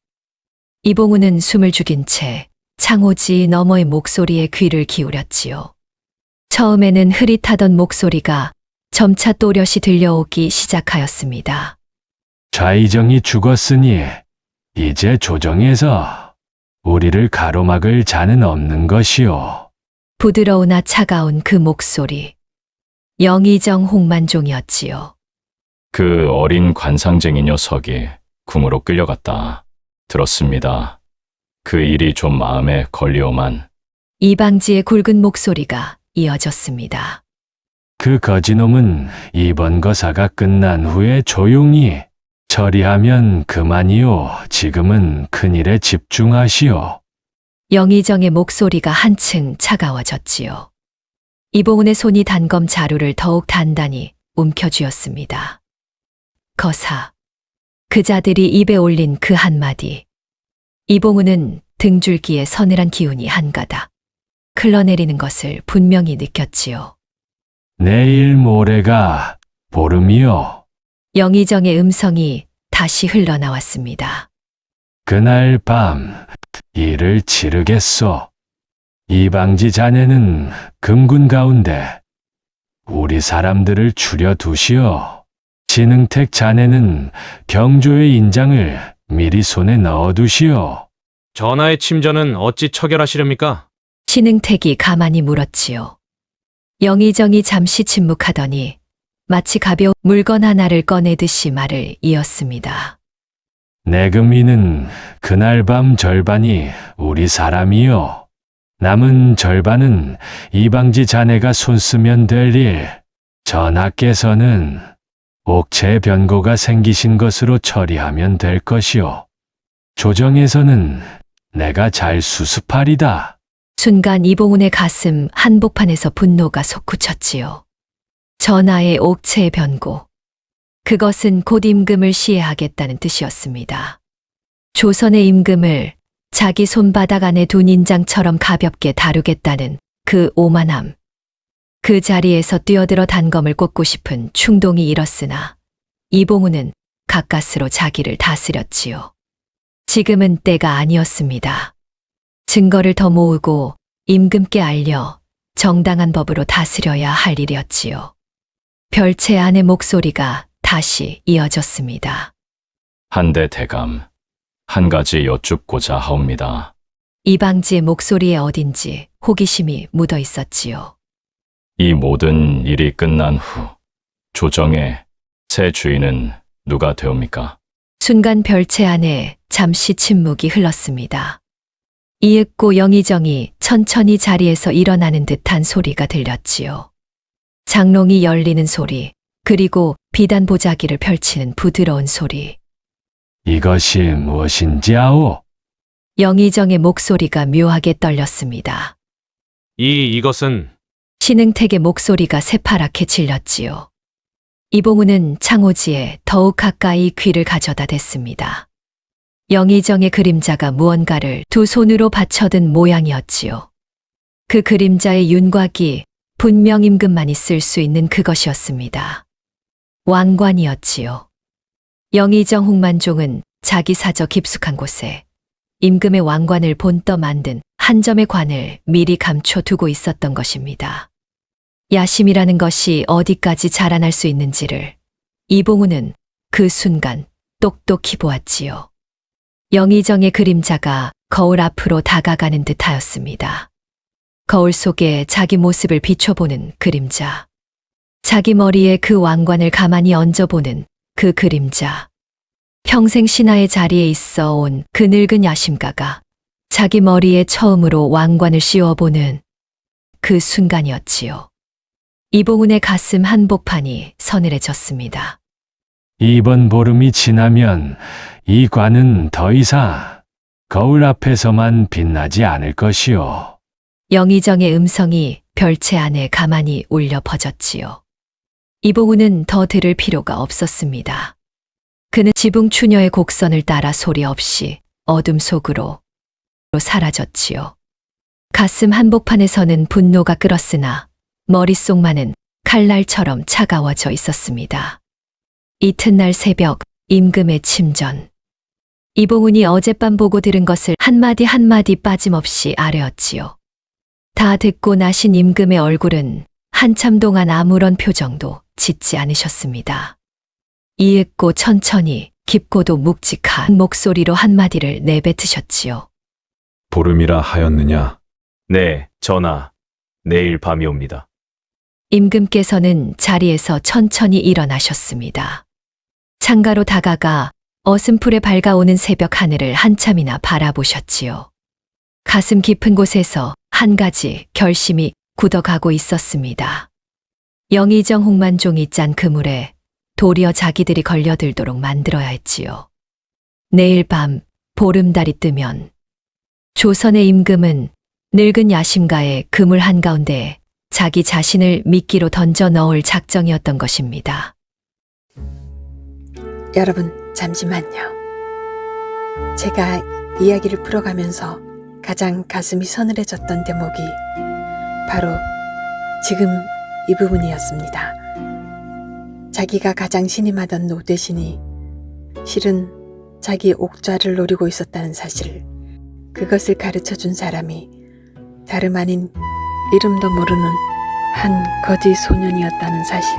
이봉훈은 숨을 죽인 채 창호지 너머의 목소리에 귀를 기울였지요. 처음에는 흐릿하던 목소리가 점차 또렷이 들려오기 시작하였습니다. 좌이정이 죽었으니 이제 조정에서 우리를 가로막을 자는 없는 것이오. 부드러우나 차가운 그 목소리. 영의정 홍만종이었지요. 그 어린 관상쟁이 녀석이 궁으로 끌려갔다. 들었습니다. 그 일이 좀 마음에 걸리오만. 이방지의 굵은 목소리가 이어졌습니다. 그 거지놈은 이번 거사가 끝난 후에 조용히 처리하면 그만이오. 지금은 큰일에 집중하시오. 영의정의 목소리가 한층 차가워졌지요. 이봉훈의 손이 단검 자루를 더욱 단단히 움켜쥐었습니다. 거사. 그 자들이 입에 올린 그 한마디. 이봉훈은 등줄기에 서늘한 기운이 한가닥 흘러내리는 것을 분명히 느꼈지요. 내일 모레가 보름이오. 영의정의 음성이 다시 흘러나왔습니다. 그날 밤 일을 치르겠소. 이방지 자네는 금군 가운데 우리 사람들을 추려두시오. 진흥택 자네는 병조의 인장을 미리 손에 넣어두시오. 전하의 침전은 어찌 처결하시렵니까? 신흥택이 가만히 물었지요. 영의정이 잠시 침묵하더니 마치 가벼운 물건 하나를 꺼내듯이 말을 이었습니다. 내금이는 그날 밤 절반이 우리 사람이요. 남은 절반은 이방지 자네가 손쓰면 될 일. 전하께서는 옥체 변고가 생기신 것으로 처리하면 될 것이요. 조정에서는 내가 잘 수습하리다. 순간 이봉훈의 가슴 한복판에서 분노가 솟구쳤지요. 전하의 옥체 변고. 그것은 곧 임금을 시해하겠다는 뜻이었습니다. 조선의 임금을 자기 손바닥 안에 둔 인장처럼 가볍게 다루겠다는 그 오만함. 그 자리에서 뛰어들어 단검을 꽂고 싶은 충동이 일었으나 이봉훈은 가까스로 자기를 다스렸지요. 지금은 때가 아니었습니다. 증거를 더 모으고 임금께 알려 정당한 법으로 다스려야 할 일이었지요. 별채 안의 목소리가 다시 이어졌습니다. 한대 대감, 한 가지 여쭙고자 하옵니다. 이방지의 목소리에 어딘지 호기심이 묻어 있었지요. 이 모든 일이 끝난 후 조정의 새 주인은 누가 되옵니까? 순간 별채 안에 잠시 침묵이 흘렀습니다. 이윽고 영의정이 천천히 자리에서 일어나는 듯한 소리가 들렸지요. 장롱이 열리는 소리, 그리고 비단 보자기를 펼치는 부드러운 소리. 이것이 무엇인지아오? 영의정의 목소리가 묘하게 떨렸습니다. 이것은 신흥택의 목소리가 새파랗게 질렸지요. 이봉우는 창호지에 더욱 가까이 귀를 가져다 댔습니다. 영의정의 그림자가 무언가를 두 손으로 받쳐든 모양이었지요. 그 그림자의 윤곽이 분명 임금만이 쓸 수 있는 그것이었습니다. 왕관이었지요. 영의정 홍만종은 자기 사저 깊숙한 곳에 임금의 왕관을 본떠 만든 한 점의 관을 미리 감춰두고 있었던 것입니다. 야심이라는 것이 어디까지 자라날 수 있는지를 이봉우는 그 순간 똑똑히 보았지요. 영의정의 그림자가 거울 앞으로 다가가는 듯하였습니다. 거울 속에 자기 모습을 비춰보는 그림자. 자기 머리에 그 왕관을 가만히 얹어보는 그 그림자. 평생 신하의 자리에 있어 온 그 늙은 야심가가 자기 머리에 처음으로 왕관을 씌워보는 그 순간이었지요. 이봉훈의 가슴 한복판이 서늘해졌습니다. 이번 보름이 지나면 이 관은 더 이상 거울 앞에서만 빛나지 않을 것이오. 영의정의 음성이 별채 안에 가만히 울려 퍼졌지요. 이봉훈은 더 들을 필요가 없었습니다. 그는 지붕 추녀의 곡선을 따라 소리 없이 어둠 속으로 사라졌지요. 가슴 한복판에서는 분노가 끓었으나 머릿속만은 칼날처럼 차가워져 있었습니다. 이튿날 새벽 임금의 침전. 이봉훈이 어젯밤 보고 들은 것을 한마디 한마디 빠짐없이 아뢰었지요. 다 듣고 나신 임금의 얼굴은 한참 동안 아무런 표정도 짓지 않으셨습니다. 이윽고 천천히 깊고도 묵직한 목소리로 한마디를 내뱉으셨지요. 보름이라 하였느냐? 네, 전하. 내일 밤이 옵니다. 임금께서는 자리에서 천천히 일어나셨습니다. 창가로 다가가 어슴풀에 밝아오는 새벽 하늘을 한참이나 바라보셨지요. 가슴 깊은 곳에서 한 가지 결심이 굳어가고 있었습니다. 영의정 홍만종이 짠 그물에 도리어 자기들이 걸려들도록 만들어야 했지요. 내일 밤 보름달이 뜨면 조선의 임금은 늙은 야심가의 그물 한가운데 자기 자신을 미끼로 던져 넣을 작정이었던 것입니다. 여러분, 잠시만요. 제가 이야기를 풀어가면서 가장 가슴이 서늘해졌던 대목이 바로 지금 이 부분이었습니다. 자기가 가장 신임하던 노대신이 실은 자기 옥좌를 노리고 있었다는 사실, 그것을 가르쳐준 사람이 다름 아닌 이름도 모르는 한 거지 소년이었다는 사실.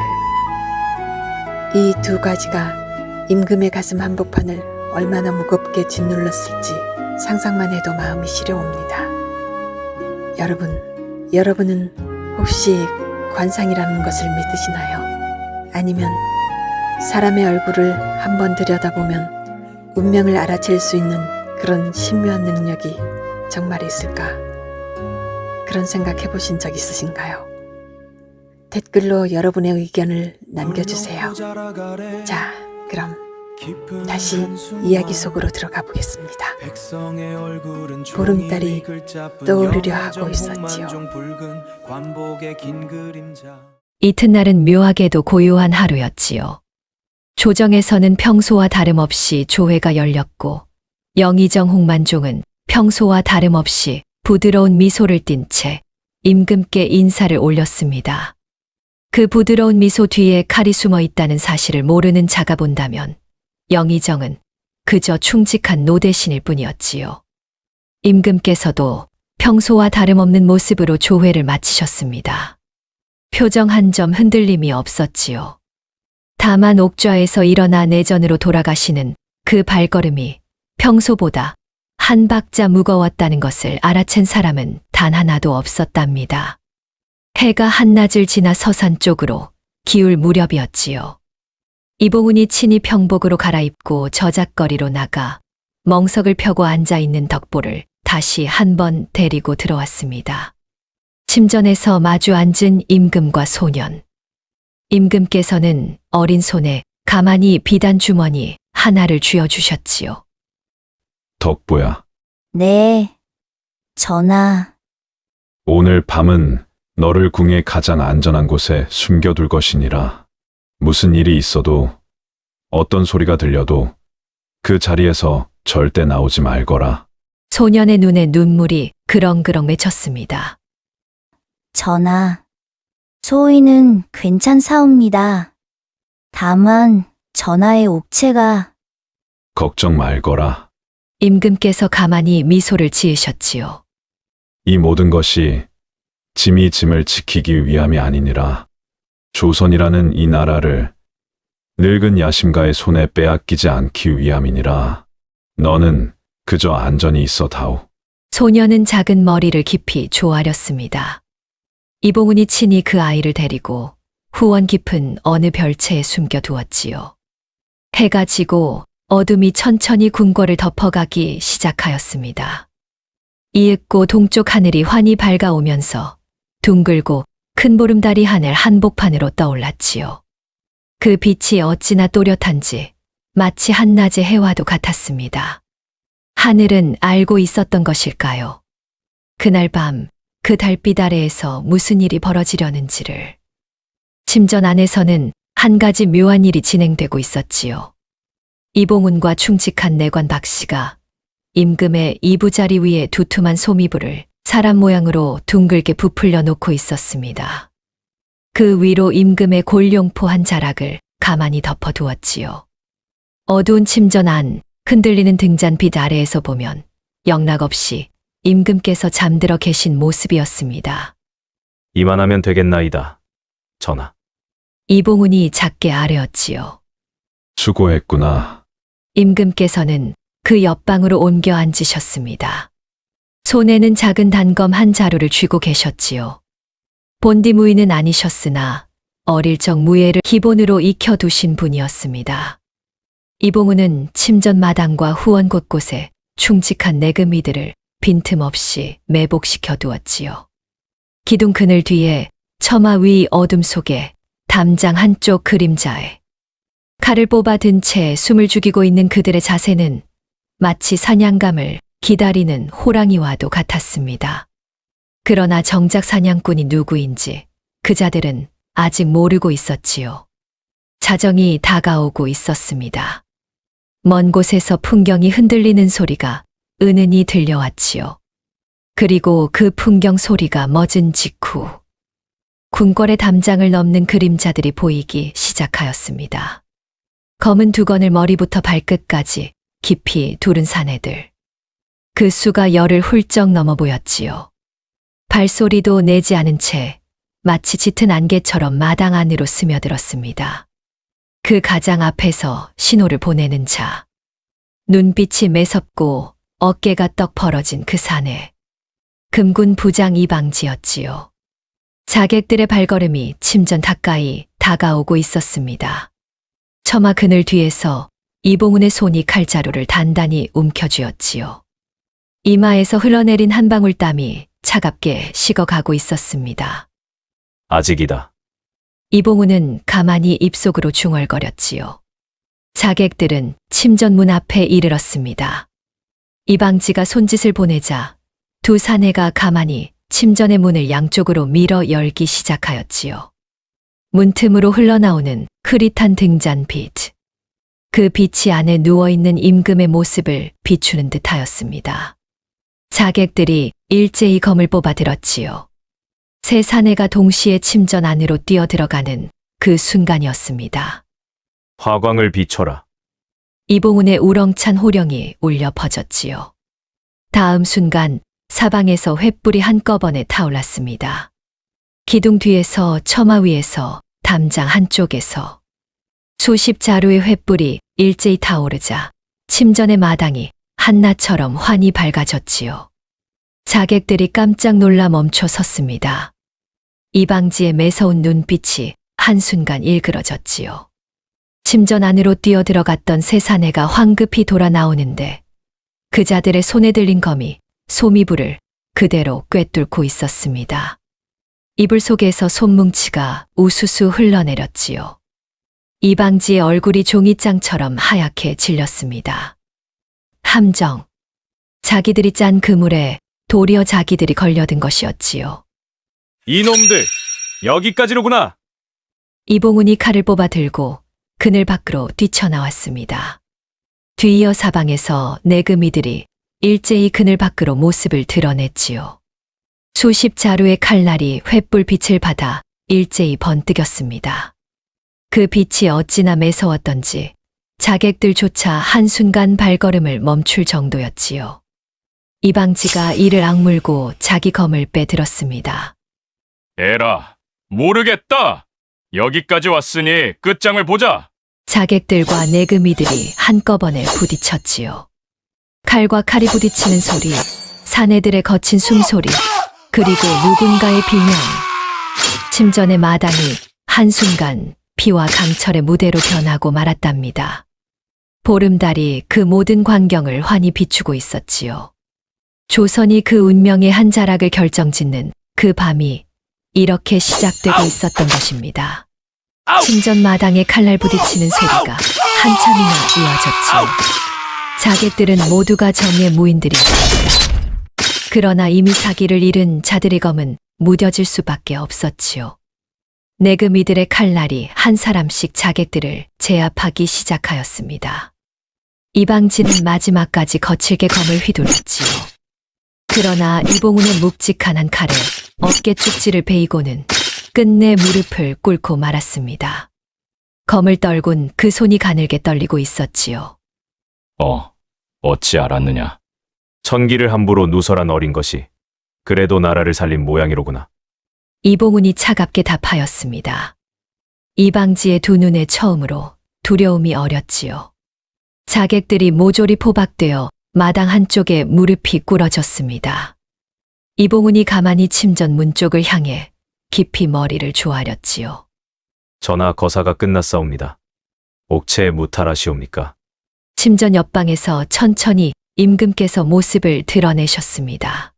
이 두 가지가 임금의 가슴 한복판을 얼마나 무겁게 짓눌렀을지 상상만 해도 마음이 시려옵니다. 여러분은 혹시 관상이라는 것을 믿으시나요? 아니면 사람의 얼굴을 한번 들여다보면 운명을 알아챌 수 있는 그런 신묘한 능력이 정말 있을까? 그런 생각 해보신 적 있으신가요? 댓글로 여러분의 의견을 남겨주세요. 자, 그럼 다시 이야기 속으로 들어가 보겠습니다. 보름달이 떠오르려 하고 있었지요. 이튿날은 묘하게도 고요한 하루였지요. 조정에서는 평소와 다름없이 조회가 열렸고 영의정 홍만종은 평소와 다름없이 부드러운 미소를 띤 채 임금께 인사를 올렸습니다. 그 부드러운 미소 뒤에 칼이 숨어 있다는 사실을 모르는 자가 본다면 영의정은 그저 충직한 노대신일 뿐이었지요. 임금께서도 평소와 다름없는 모습으로 조회를 마치셨습니다. 표정 한 점 흔들림이 없었지요. 다만 옥좌에서 일어나 내전으로 돌아가시는 그 발걸음이 평소보다 한 박자 무거웠다는 것을 알아챈 사람은 단 하나도 없었답니다. 해가 한낮을 지나 서산 쪽으로 기울 무렵이었지요. 이봉훈이 친히 평복으로 갈아입고 저작거리로 나가 멍석을 펴고 앉아 있는 덕보를 다시 한 번 데리고 들어왔습니다. 침전에서 마주 앉은 임금과 소년. 임금께서는 어린 손에 가만히 비단 주머니 하나를 쥐어주셨지요. 덕보야, 네. 전하, 오늘 밤은 너를 궁의 가장 안전한 곳에 숨겨둘 것이니라. 무슨 일이 있어도 어떤 소리가 들려도 그 자리에서 절대 나오지 말거라. 소년의 눈에 눈물이 그렁그렁 맺혔습니다. 전하. 소인은 괜찮사옵니다. 다만 전하의 옥체가 걱정 말거라. 임금께서 가만히 미소를 지으셨지요. 이 모든 것이 짐이 짐을 지키기 위함이 아니니라. 조선이라는 이 나라를 늙은 야심가의 손에 빼앗기지 않기 위함이니라. 너는 그저 안전히 있어 다오. 소년은 작은 머리를 깊이 조아렸습니다. 이봉훈이 친히 그 아이를 데리고 후원 깊은 어느 별채에 숨겨두었지요. 해가 지고 어둠이 천천히 궁궐을 덮어가기 시작하였습니다. 이윽고 동쪽 하늘이 환히 밝아오면서 둥글고 큰 보름달이 하늘 한복판으로 떠올랐지요. 그 빛이 어찌나 또렷한지 마치 한낮의 해와도 같았습니다. 하늘은 알고 있었던 것일까요? 그날 밤 그 달빛 아래에서 무슨 일이 벌어지려는지를. 침전 안에서는 한 가지 묘한 일이 진행되고 있었지요. 이봉훈과 충직한 내관 박씨가 임금의 이부자리 위에 두툼한 소미불을 사람 모양으로 둥글게 부풀려 놓고 있었습니다. 그 위로 임금의 골룡포 한 자락을 가만히 덮어두었지요. 어두운 침전 안 흔들리는 등잔빛 아래에서 보면 영락없이 임금께서 잠들어 계신 모습이었습니다. 이만하면 되겠나이다. 전하. 이봉훈이 작게 아뢰었지요. 수고했구나. 임금께서는 그 옆방으로 옮겨 앉으셨습니다. 손에는 작은 단검 한 자루를 쥐고 계셨지요. 본디 무의는 아니셨으나 어릴 적 무예를 기본으로 익혀두신 분이었습니다. 이봉훈은 침전 마당과 후원 곳곳에 충직한 내금이들을 빈틈없이 매복시켜 두었지요. 기둥 그늘 뒤에 처마 위 어둠 속에 담장 한쪽 그림자에 칼을 뽑아 든 채 숨을 죽이고 있는 그들의 자세는 마치 사냥감을 기다리는 호랑이와도 같았습니다. 그러나 정작 사냥꾼이 누구인지 그 자들은 아직 모르고 있었지요. 자정이 다가오고 있었습니다. 먼 곳에서 풍경이 흔들리는 소리가 은은히 들려왔지요. 그리고 그 풍경 소리가 멎은 직후 궁궐의 담장을 넘는 그림자들이 보이기 시작하였습니다. 검은 두건을 머리부터 발끝까지 깊이 두른 사내들. 그 수가 열을 훌쩍 넘어 보였지요. 발소리도 내지 않은 채 마치 짙은 안개처럼 마당 안으로 스며들었습니다. 그 가장 앞에서 신호를 보내는 자. 눈빛이 매섭고 어깨가 떡 벌어진 그 사내. 금군 부장 이방지였지요. 자객들의 발걸음이 침전 가까이 다가오고 있었습니다. 처마 그늘 뒤에서 이봉훈의 손이 칼자루를 단단히 움켜쥐었지요. 이마에서 흘러내린 한 방울 땀이 차갑게 식어가고 있었습니다. 아직이다. 이봉훈은 가만히 입속으로 중얼거렸지요. 자객들은 침전 문 앞에 이르렀습니다. 이방지가 손짓을 보내자 두 사내가 가만히 침전의 문을 양쪽으로 밀어 열기 시작하였지요. 문틈으로 흘러나오는 흐릿한 등잔빛. 그 빛이 안에 누워있는 임금의 모습을 비추는 듯하였습니다. 자객들이 일제히 검을 뽑아 들었지요. 세 사내가 동시에 침전 안으로 뛰어들어가는 그 순간이었습니다. 화광을 비춰라. 이봉훈의 우렁찬 호령이 울려 퍼졌지요. 다음 순간 사방에서 횃불이 한꺼번에 타올랐습니다. 기둥 뒤에서 처마 위에서 담장 한쪽에서 수십 자루의 횃불이 일제히 타오르자 침전의 마당이 한낮처럼 환히 밝아졌지요. 자객들이 깜짝 놀라 멈춰 섰습니다. 이방지의 매서운 눈빛이 한순간 일그러졌지요. 침전 안으로 뛰어들어갔던 세 사내가 황급히 돌아 나오는데 그자들의 손에 들린 검이 소미불을 그대로 꿰뚫고 있었습니다. 이불 속에서 손뭉치가 우수수 흘러내렸지요. 이방지의 얼굴이 종이장처럼 하얗게 질렸습니다. 함정. 자기들이 짠 그물에 도리어 자기들이 걸려든 것이었지요. 이놈들, 여기까지로구나. 이봉훈이 칼을 뽑아 들고 그늘 밖으로 뛰쳐나왔습니다. 뒤이어 사방에서 내금이들이 일제히 그늘 밖으로 모습을 드러냈지요. 수십 자루의 칼날이 횃불 빛을 받아 일제히 번뜩였습니다. 그 빛이 어찌나 매서웠던지 자객들조차 한순간 발걸음을 멈출 정도였지요. 이방지가 이를 악물고 자기 검을 빼들었습니다. 에라, 모르겠다. 여기까지 왔으니 끝장을 보자. 자객들과 내금이들이 한꺼번에 부딪혔지요. 칼과 칼이 부딪히는 소리, 사내들의 거친 숨소리, 그리고 누군가의 비명. 침전의 마당이 한순간 피와 강철의 무대로 변하고 말았답니다. 보름달이 그 모든 광경을 환히 비추고 있었지요. 조선이 그 운명의 한 자락을 결정짓는 그 밤이 이렇게 시작되고 있었던 것입니다. 침전 마당에 칼날 부딪히는 소리가 한참이나 이어졌지요. 자객들은 모두가 정의 무인들이었습니다. 그러나 이미 사기를 잃은 자들의 검은 무뎌질 수밖에 없었지요. 내금이들의 칼날이 한 사람씩 자객들을 제압하기 시작하였습니다. 이방지는 마지막까지 거칠게 검을 휘둘렀지요. 그러나 이봉훈의 묵직한 한 칼에 어깨 쪽지를 베이고는 끝내 무릎을 꿇고 말았습니다. 검을 떨군 그 손이 가늘게 떨리고 있었지요. 어찌 알았느냐? 천기를 함부로 누설한 어린 것이 그래도 나라를 살린 모양이로구나. 이봉훈이 차갑게 답하였습니다. 이방지의 두 눈에 처음으로 두려움이 어렸지요. 자객들이 모조리 포박되어 마당 한쪽에 무릎이 꿇어졌습니다. 이봉훈이 가만히 침전 문 쪽을 향해 깊이 머리를 조아렸지요. 전하 거사가 끝났사옵니다. 옥체에 무탈하시옵니까? 침전 옆방에서 천천히 임금께서 모습을 드러내셨습니다.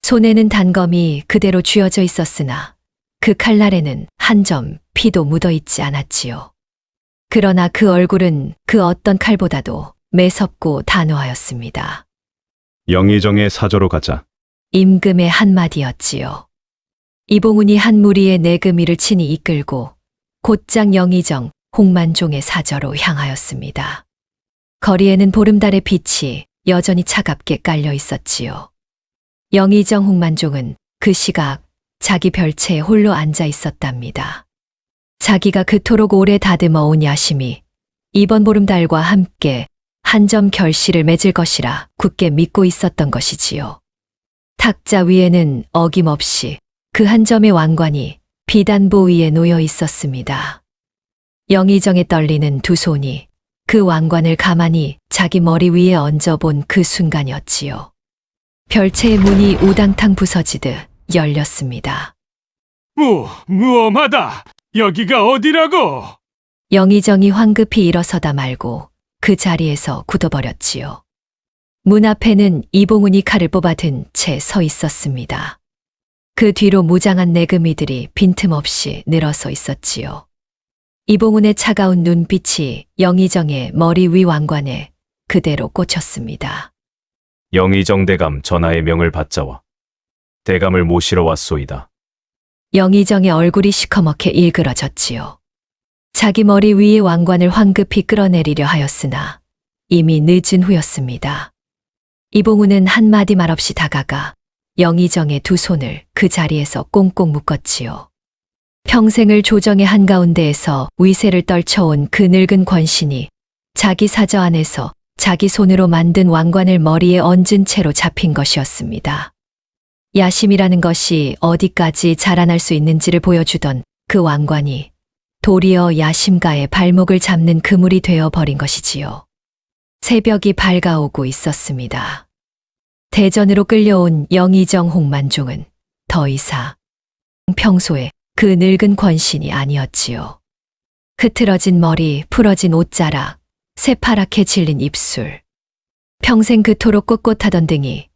손에는 단검이 그대로 쥐어져 있었으나 그 칼날에는 한 점 피도 묻어 있지 않았지요. 그러나 그 얼굴은 그 어떤 칼보다도 매섭고 단호하였습니다. 영의정의 사저로 가자. 임금의 한마디였지요. 이봉훈이 한 무리의 내금이를 친히 이끌고 곧장 영의정 홍만종의 사저로 향하였습니다. 거리에는 보름달의 빛이 여전히 차갑게 깔려 있었지요. 영의정 홍만종은 그 시각 자기 별채에 홀로 앉아 있었답니다. 자기가 그토록 오래 다듬어 온 야심이 이번 보름달과 함께 한 점 결실을 맺을 것이라 굳게 믿고 있었던 것이지요. 탁자 위에는 어김없이 그 한 점의 왕관이 비단보 위에 놓여 있었습니다. 영의정에 떨리는 두 손이 그 왕관을 가만히 자기 머리 위에 얹어본 그 순간이었지요. 별채의 문이 우당탕 부서지듯 열렸습니다. 무엄하다. 여기가 어디라고? 영의정이 황급히 일어서다 말고 그 자리에서 굳어버렸지요. 문 앞에는 이봉훈이 칼을 뽑아든 채 서 있었습니다. 그 뒤로 무장한 내금이들이 빈틈없이 늘어서 있었지요. 이봉훈의 차가운 눈빛이 영의정의 머리 위 왕관에 그대로 꽂혔습니다. 영의정 대감 전하의 명을 받자와 대감을 모시러 왔소이다. 영의정의 얼굴이 시커멓게 일그러졌지요. 자기 머리 위의 왕관을 황급히 끌어내리려 하였으나 이미 늦은 후였습니다. 이봉훈은 한마디 말 없이 다가가 영의정의 두 손을 그 자리에서 꽁꽁 묶었지요. 평생을 조정의 한가운데에서 위세를 떨쳐온 그 늙은 권신이 자기 사저 안에서 자기 손으로 만든 왕관을 머리에 얹은 채로 잡힌 것이었습니다. 야심이라는 것이 어디까지 자라날 수 있는지를 보여주던 그 왕관이 도리어 야심가의 발목을 잡는 그물이 되어버린 것이지요. 새벽이 밝아오고 있었습니다. 대전으로 끌려온 영의정 홍만종은 더 이상 평소에 그 늙은 권신이 아니었지요. 흐트러진 머리, 풀어진 옷자락, 새파랗게 질린 입술. 평생 그토록 꼿꼿하던 등이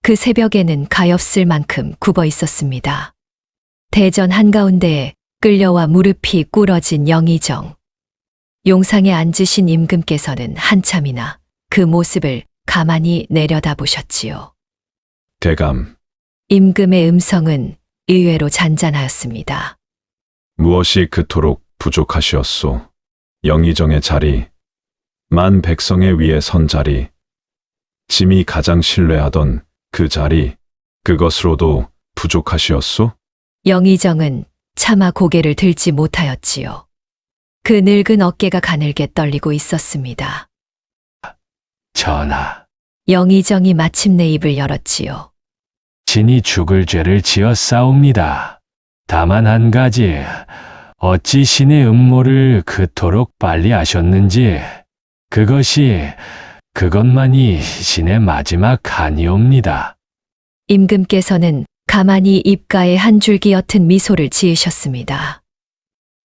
그 새벽에는 가엾을 만큼 굽어 있었습니다. 대전 한가운데에 끌려와 무릎이 꿇어진 영의정. 용상에 앉으신 임금께서는 한참이나 그 모습을 가만히 내려다보셨지요. 대감, 임금의 음성은 의외로 잔잔하였습니다. 무엇이 그토록 부족하시었소? 영의정의 자리, 만 백성의 위에 선 자리, 짐이 가장 신뢰하던 그 자리, 그것으로도 부족하시었소? 영의정은 차마 고개를 들지 못하였지요. 그 늙은 어깨가 가늘게 떨리고 있었습니다. 전하, 영의정이 마침내 입을 열었지요. 신이 죽을 죄를 지었사옵니다. 다만 한 가지, 어찌 신의 음모를 그토록 빨리 아셨는지, 그것만이 신의 마지막 한이옵니다. 임금께서는 가만히 입가에 한 줄기 옅은 미소를 지으셨습니다.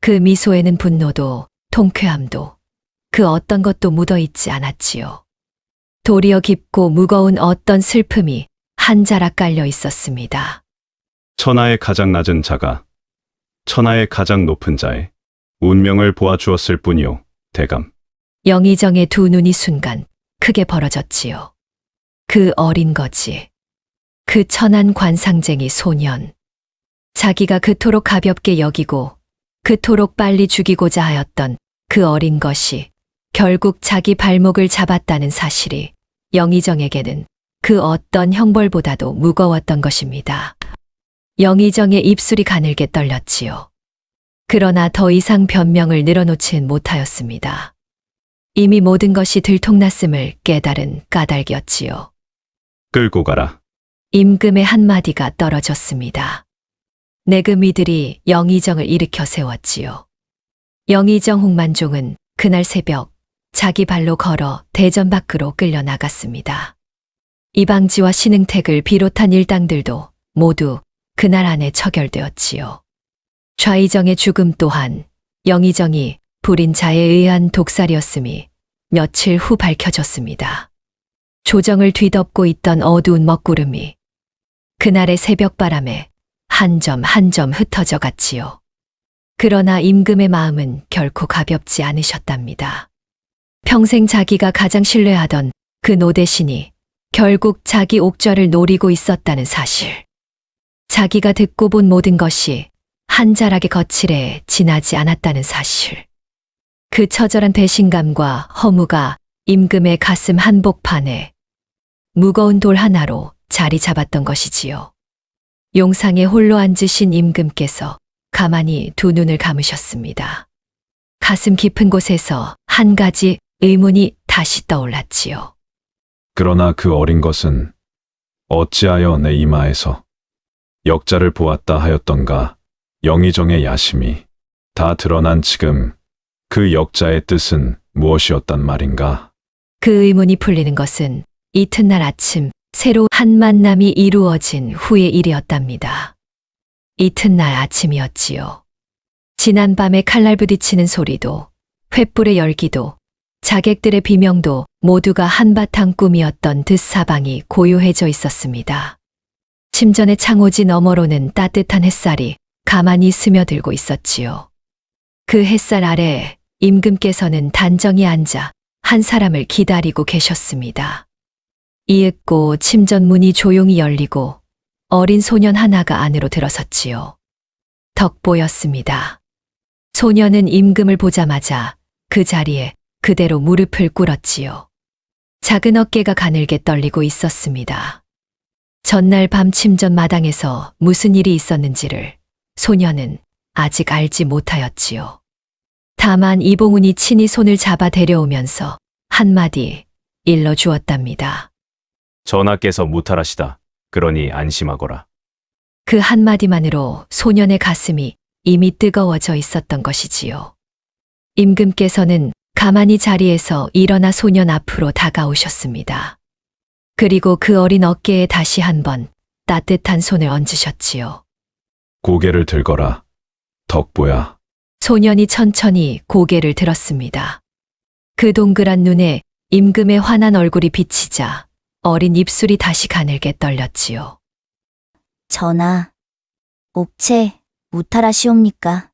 그 미소에는 분노도 통쾌함도 그 어떤 것도 묻어있지 않았지요. 도리어 깊고 무거운 어떤 슬픔이 한 자락 깔려 있었습니다. 천하의 가장 낮은 자가 천하의 가장 높은 자의 운명을 보아주었을 뿐이요, 대감. 영의정의 두 눈이 순간 크게 벌어졌지요. 그 어린 거지. 그 천한 관상쟁이 소년. 자기가 그토록 가볍게 여기고 그토록 빨리 죽이고자 하였던 그 어린 것이 결국 자기 발목을 잡았다는 사실이 영의정에게는 그 어떤 형벌보다도 무거웠던 것입니다. 영의정의 입술이 가늘게 떨렸지요. 그러나 더 이상 변명을 늘어놓진 못하였습니다. 이미 모든 것이 들통났음을 깨달은 까닭이었지요. 끌고 가라. 임금의 한마디가 떨어졌습니다. 내금이들이 영의정을 일으켜 세웠지요. 영의정 홍만종은 그날 새벽 자기 발로 걸어 대전 밖으로 끌려 나갔습니다. 이방지와 신흥택을 비롯한 일당들도 모두 그날 안에 처결되었지요. 좌의정의 죽음 또한 영의정이 불인 자에 의한 독살이었음이 며칠 후 밝혀졌습니다. 조정을 뒤덮고 있던 어두운 먹구름이 그날의 새벽바람에 한 점 한 점 흩어져 갔지요. 그러나 임금의 마음은 결코 가볍지 않으셨답니다. 평생 자기가 가장 신뢰하던 그 노대신이 결국 자기 옥좌를 노리고 있었다는 사실. 자기가 듣고 본 모든 것이 한 자락의 거칠에 지나지 않았다는 사실. 그 처절한 배신감과 허무가 임금의 가슴 한복판에 무거운 돌 하나로 자리 잡았던 것이지요. 용상에 홀로 앉으신 임금께서 가만히 두 눈을 감으셨습니다. 가슴 깊은 곳에서 한 가지 의문이 다시 떠올랐지요. 그러나 그 어린 것은 어찌하여 내 이마에서 역자를 보았다 하였던가? 영의정의 야심이 다 드러난 지금 그 역자의 뜻은 무엇이었단 말인가? 그 의문이 풀리는 것은 이튿날 아침 새로 한 만남이 이루어진 후의 일이었답니다. 이튿날 아침이었지요. 지난밤에 칼날 부딪히는 소리도, 횃불의 열기도, 자객들의 비명도 모두가 한바탕 꿈이었던 듯사방이 고요해져 있었습니다. 침전의 창호지 너머로는 따뜻한 햇살이 가만히 스며들고 있었지요. 그 햇살 아래 임금께서는 단정히 앉아 한 사람을 기다리고 계셨습니다. 이윽고 침전 문이 조용히 열리고 어린 소년 하나가 안으로 들어섰지요. 덕보였습니다. 소년은 임금을 보자마자 그 자리에 그대로 무릎을 꿇었지요. 작은 어깨가 가늘게 떨리고 있었습니다. 전날 밤 침전 마당에서 무슨 일이 있었는지를 소년은 아직 알지 못하였지요. 다만 이봉훈이 친히 손을 잡아 데려오면서 한마디 일러주었답니다. 전하께서 무탈하시다. 그러니 안심하거라. 그 한마디만으로 소년의 가슴이 이미 뜨거워져 있었던 것이지요. 임금께서는 가만히 자리에서 일어나 소년 앞으로 다가오셨습니다. 그리고 그 어린 어깨에 다시 한번 따뜻한 손을 얹으셨지요. 고개를 들거라. 덕보야. 소년이 천천히 고개를 들었습니다. 그 동그란 눈에 임금의 환한 얼굴이 비치자 어린 입술이 다시 가늘게 떨렸지요. 전하, 옥체 무탈하시옵니까?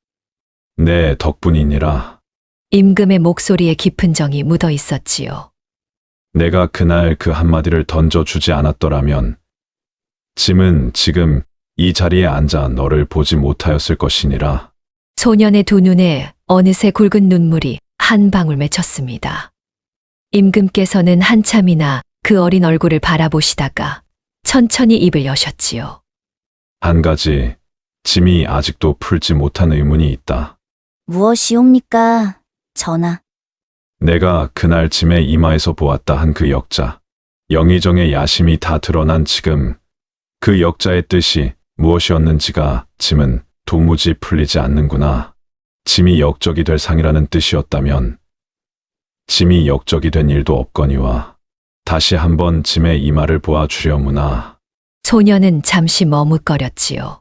내 덕분이니라. 임금의 목소리에 깊은 정이 묻어 있었지요. 내가 그날 그 한마디를 던져주지 않았더라면 짐은 지금 이 자리에 앉아 너를 보지 못하였을 것이니라. 소년의 두 눈에 어느새 굵은 눈물이 한 방울 맺혔습니다. 임금께서는 한참이나 그 어린 얼굴을 바라보시다가 천천히 입을 여셨지요. 한 가지 짐이 아직도 풀지 못한 의문이 있다. 무엇이옵니까, 전하? 내가 그날 짐의 이마에서 보았다 한 그 역자. 영의정의 야심이 다 드러난 지금 그 역자의 뜻이 무엇이었는지가 짐은 도무지 풀리지 않는구나. 짐이 역적이 될 상이라는 뜻이었다면 짐이 역적이 된 일도 없거니와 다시 한번 짐의 이마를 보아주려무나. 소년은 잠시 머뭇거렸지요.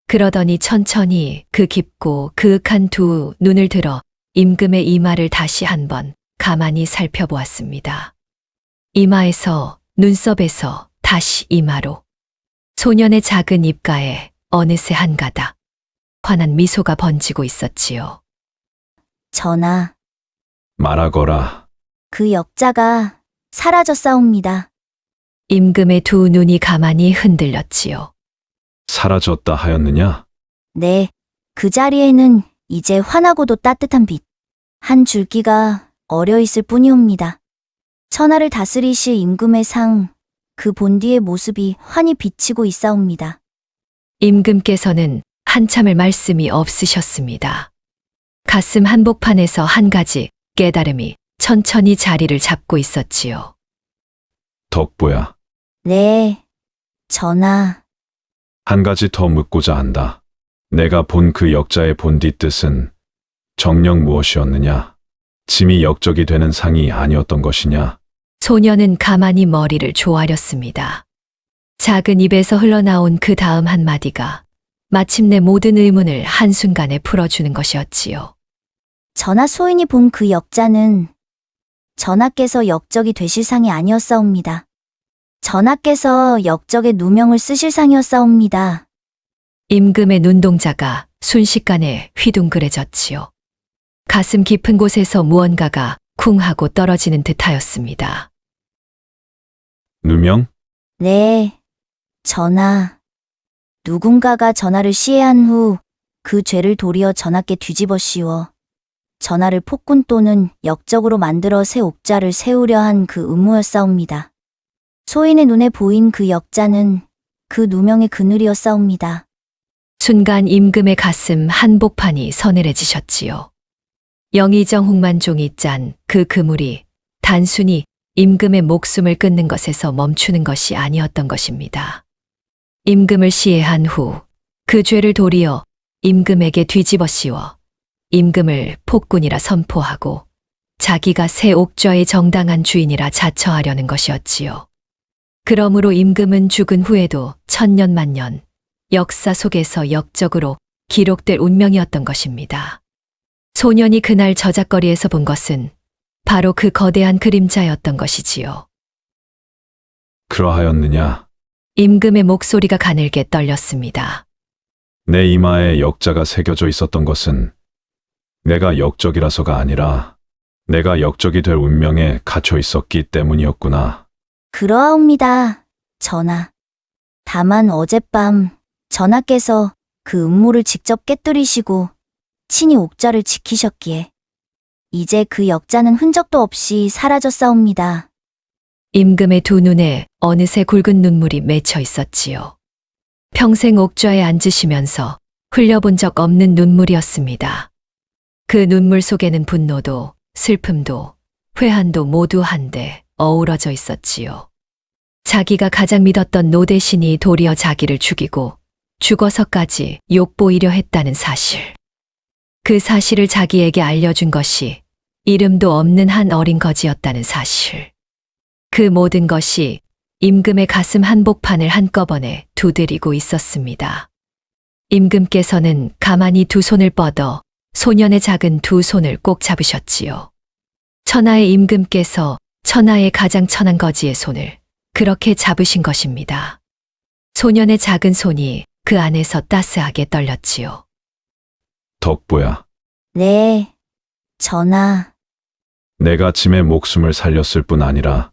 그러더니 천천히 그 깊고 그윽한 두 눈을 들어 임금의 이마를 다시 한번 가만히 살펴보았습니다. 이마에서 눈썹에서 다시 이마로 소년의 작은 입가에 어느새 한 가닥 환한 미소가 번지고 있었지요. 전하, 말하거라. 그 역자가 사라졌사옵니다. 임금의 두 눈이 가만히 흔들렸지요. 사라졌다 하였느냐? 네, 그 자리에는 이제 환하고도 따뜻한 빛, 한 줄기가 어려 있을 뿐이옵니다. 천하를 다스리실 임금의 상, 그 본디의 모습이 환히 비치고 있사옵니다. 임금께서는 한참을 말씀이 없으셨습니다. 가슴 한복판에서 한 가지 깨달음이 천천히 자리를 잡고 있었지요. 덕보야, 네, 전하. 한 가지 더 묻고자 한다. 내가 본 그 역자의 본디 뜻은 정녕 무엇이었느냐? 짐이 역적이 되는 상이 아니었던 것이냐? 소년은 가만히 머리를 조아렸습니다. 작은 입에서 흘러나온 그 다음 한마디가 마침내 모든 의문을 한순간에 풀어주는 것이었지요. 전하 소인이 본 그 역자는 전하께서 역적이 되실 상이 아니었사옵니다. 전하께서 역적의 누명을 쓰실 상이었사옵니다. 임금의 눈동자가 순식간에 휘둥그레졌지요. 가슴 깊은 곳에서 무언가가 쿵 하고 떨어지는 듯하였습니다. 누명? 네, 전하. 누군가가 전하를 시해한 후 그 죄를 도리어 전하께 뒤집어 씌워 전하를 폭군 또는 역적으로 만들어 새 옥자를 세우려 한 그 음모였사옵니다. 소인의 눈에 보인 그 역자는 그 누명의 그늘이었사옵니다. 순간 임금의 가슴 한복판이 서늘해지셨지요. 영의정 홍만종이 짠 그 그물이 단순히 임금의 목숨을 끊는 것에서 멈추는 것이 아니었던 것입니다. 임금을 시해한 후 그 죄를 도리어 임금에게 뒤집어 씌워 임금을 폭군이라 선포하고 자기가 새 옥좌의 정당한 주인이라 자처하려는 것이었지요. 그러므로 임금은 죽은 후에도 천년만년 역사 속에서 역적으로 기록될 운명이었던 것입니다. 소년이 그날 저작거리에서 본 것은 바로 그 거대한 그림자였던 것이지요. 그러하였느냐? 임금의 목소리가 가늘게 떨렸습니다. 내 이마에 역자가 새겨져 있었던 것은 내가 역적이라서가 아니라 내가 역적이 될 운명에 갇혀 있었기 때문이었구나. 그러하옵니다, 전하. 다만 어젯밤 전하께서 그 음모를 직접 깨뜨리시고 친히 옥자를 지키셨기에 이제 그 역자는 흔적도 없이 사라졌사옵니다. 임금의 두 눈에 어느새 굵은 눈물이 맺혀 있었지요. 평생 옥좌에 앉으시면서 흘려본 적 없는 눈물이었습니다. 그 눈물 속에는 분노도 슬픔도 회한도 모두 한데 어우러져 있었지요. 자기가 가장 믿었던 노대신이 도리어 자기를 죽이고 죽어서까지 욕보이려 했다는 사실. 그 사실을 자기에게 알려준 것이 이름도 없는 한 어린 거지였다는 사실. 그 모든 것이 임금의 가슴 한복판을 한꺼번에 두드리고 있었습니다. 임금께서는 가만히 두 손을 뻗어 소년의 작은 두 손을 꼭 잡으셨지요. 천하의 임금께서 천하의 가장 천한 거지의 손을 그렇게 잡으신 것입니다. 소년의 작은 손이 그 안에서 따스하게 떨렸지요. 덕보야, 네, 전하. 내가 짐의 목숨을 살렸을 뿐 아니라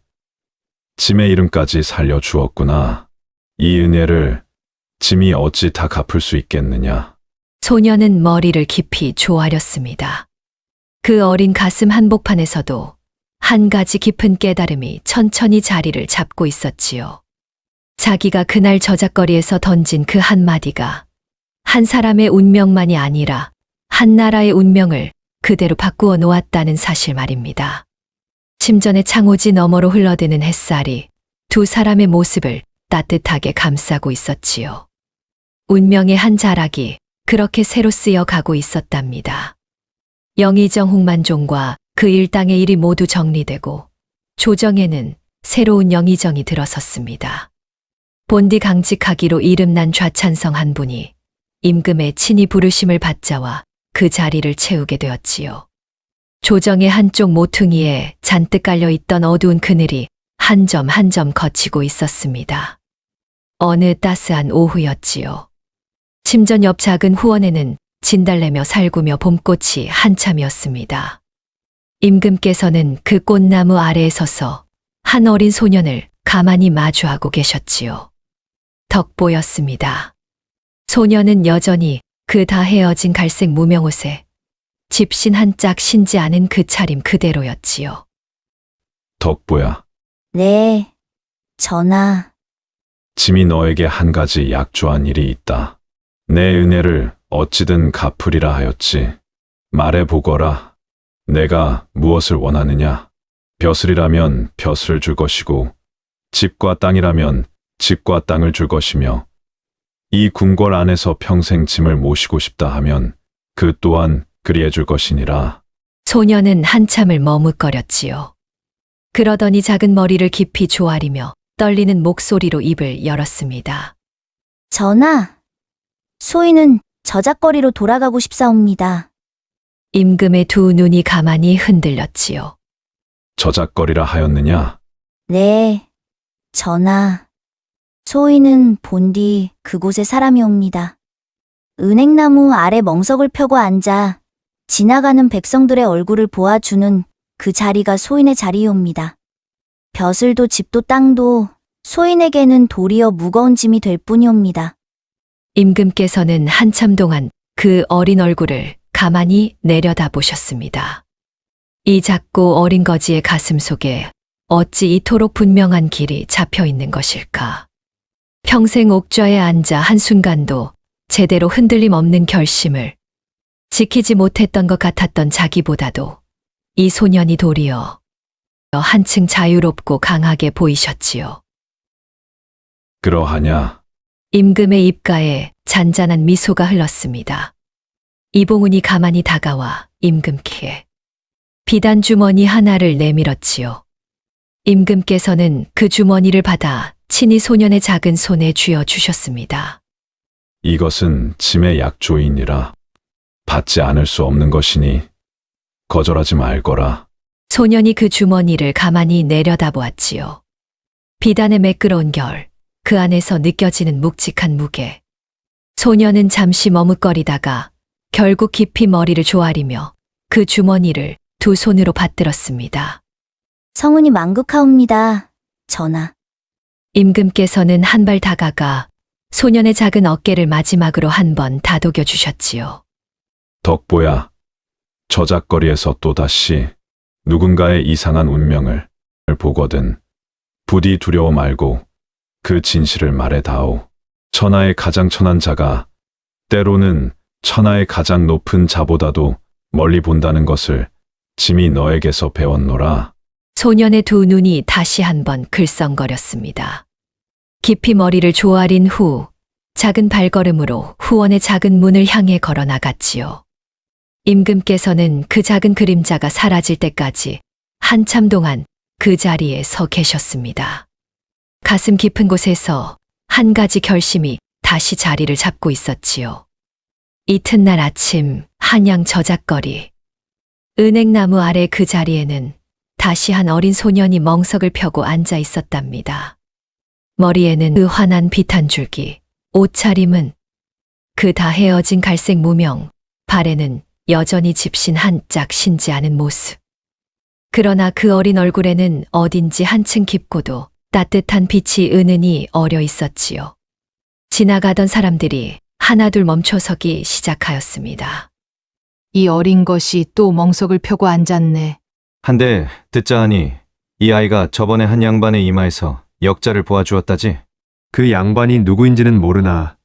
짐의 이름까지 살려주었구나. 이 은혜를 짐이 어찌 다 갚을 수 있겠느냐. 소년은 머리를 깊이 조아렸습니다. 그 어린 가슴 한복판에서도 한 가지 깊은 깨달음이 천천히 자리를 잡고 있었지요. 자기가 그날 저작거리에서 던진 그 한마디가 한 사람의 운명만이 아니라 한 나라의 운명을 그대로 바꾸어 놓았다는 사실 말입니다. 침전의 창호지 너머로 흘러드는 햇살이 두 사람의 모습을 따뜻하게 감싸고 있었지요. 운명의 한 자락이 그렇게 새로 쓰여 가고 있었답니다. 영의정 홍만종과 그 일당의 일이 모두 정리되고 조정에는 새로운 영의정이 들어섰습니다. 본디 강직하기로 이름난 좌찬성 한 분이 임금의 친히 부르심을 받자와 그 자리를 채우게 되었지요. 조정의 한쪽 모퉁이에 잔뜩 깔려있던 어두운 그늘이 한 점 한 점 거치고 있었습니다. 어느 따스한 오후였지요. 침전 옆 작은 후원에는 진달래며 살구며 봄꽃이 한참이었습니다. 임금께서는 그 꽃나무 아래에 서서 한 어린 소년을 가만히 마주하고 계셨지요. 덕보였습니다. 소년은 여전히 그 다 헤어진 갈색 무명옷에 집신 한 짝 신지 않은 그 차림 그대로였지요. 덕보야, 네, 전하. 짐이 너에게 한 가지 약조한 일이 있다. 내 은혜를 어찌든 갚으리라 하였지. 말해보거라. 내가 무엇을 원하느냐? 벼슬이라면 벼슬을 줄 것이고 집과 땅이라면 집과 땅을 줄 것이며 이 궁궐 안에서 평생 짐을 모시고 싶다 하면 그 또한 그리해 줄 것이니라. 소년은 한참을 머뭇거렸지요. 그러더니 작은 머리를 깊이 조아리며 떨리는 목소리로 입을 열었습니다. 전하, 소인은 저작거리로 돌아가고 싶사옵니다. 임금의 두 눈이 가만히 흔들렸지요. 저작거리라 하였느냐? 네, 전하. 소인은 본디 그곳의 사람이옵니다. 은행나무 아래 멍석을 펴고 앉아 지나가는 백성들의 얼굴을 보아주는 그 자리가 소인의 자리이옵니다. 벼슬도 집도 땅도 소인에게는 도리어 무거운 짐이 될 뿐이옵니다. 임금께서는 한참 동안 그 어린 얼굴을 가만히 내려다보셨습니다. 이 작고 어린 거지의 가슴 속에 어찌 이토록 분명한 길이 잡혀 있는 것일까? 평생 옥좌에 앉아 한순간도 제대로 흔들림 없는 결심을 지키지 못했던 것 같았던 자기보다도 이 소년이 도리어 한층 자유롭고 강하게 보이셨지요. 그러하냐? 임금의 입가에 잔잔한 미소가 흘렀습니다. 이봉훈이 가만히 다가와 임금께 비단 주머니 하나를 내밀었지요. 임금께서는 그 주머니를 받아 친히 소년의 작은 손에 쥐어 주셨습니다. 이것은 짐의 약조이니라. 받지 않을 수 없는 것이니 거절하지 말거라. 소년이 그 주머니를 가만히 내려다보았지요. 비단의 매끄러운 결, 그 안에서 느껴지는 묵직한 무게. 소년은 잠시 머뭇거리다가 결국 깊이 머리를 조아리며 그 주머니를 두 손으로 받들었습니다. 성운이 망극하옵니다, 전하. 임금께서는 한 발 다가가 소년의 작은 어깨를 마지막으로 한 번 다독여 주셨지요. 덕보야, 저작거리에서 또다시 누군가의 이상한 운명을 보거든 부디 두려워 말고 그 진실을 말해다오. 천하의 가장 천한 자가 때로는 천하의 가장 높은 자보다도 멀리 본다는 것을 짐이 너에게서 배웠노라. 소년의 두 눈이 다시 한번 글썽거렸습니다. 깊이 머리를 조아린 후 작은 발걸음으로 후원의 작은 문을 향해 걸어 나갔지요. 임금께서는 그 작은 그림자가 사라질 때까지 한참 동안 그 자리에 서 계셨습니다. 가슴 깊은 곳에서 한 가지 결심이 다시 자리를 잡고 있었지요. 이튿날 아침 한양 저작거리. 은행나무 아래 그 자리에는 다시 한 어린 소년이 멍석을 펴고 앉아 있었답니다. 머리에는 그 환한 빛 한 줄기, 옷차림은 그 다 헤어진 갈색 무명, 발에는 여전히 집신 한 짝 신지 않은 모습. 그러나 그 어린 얼굴에는 어딘지 한층 깊고도 따뜻한 빛이 은은히 어려 있었지요. 지나가던 사람들이 하나둘 멈춰서기 시작하였습니다. 이 어린 것이 또 멍석을 펴고 앉았네. 한데 듣자 하니 이 아이가 저번에 한 양반의 이마에서 역자를 보아주었다지? 그 양반이 누구인지는 모르나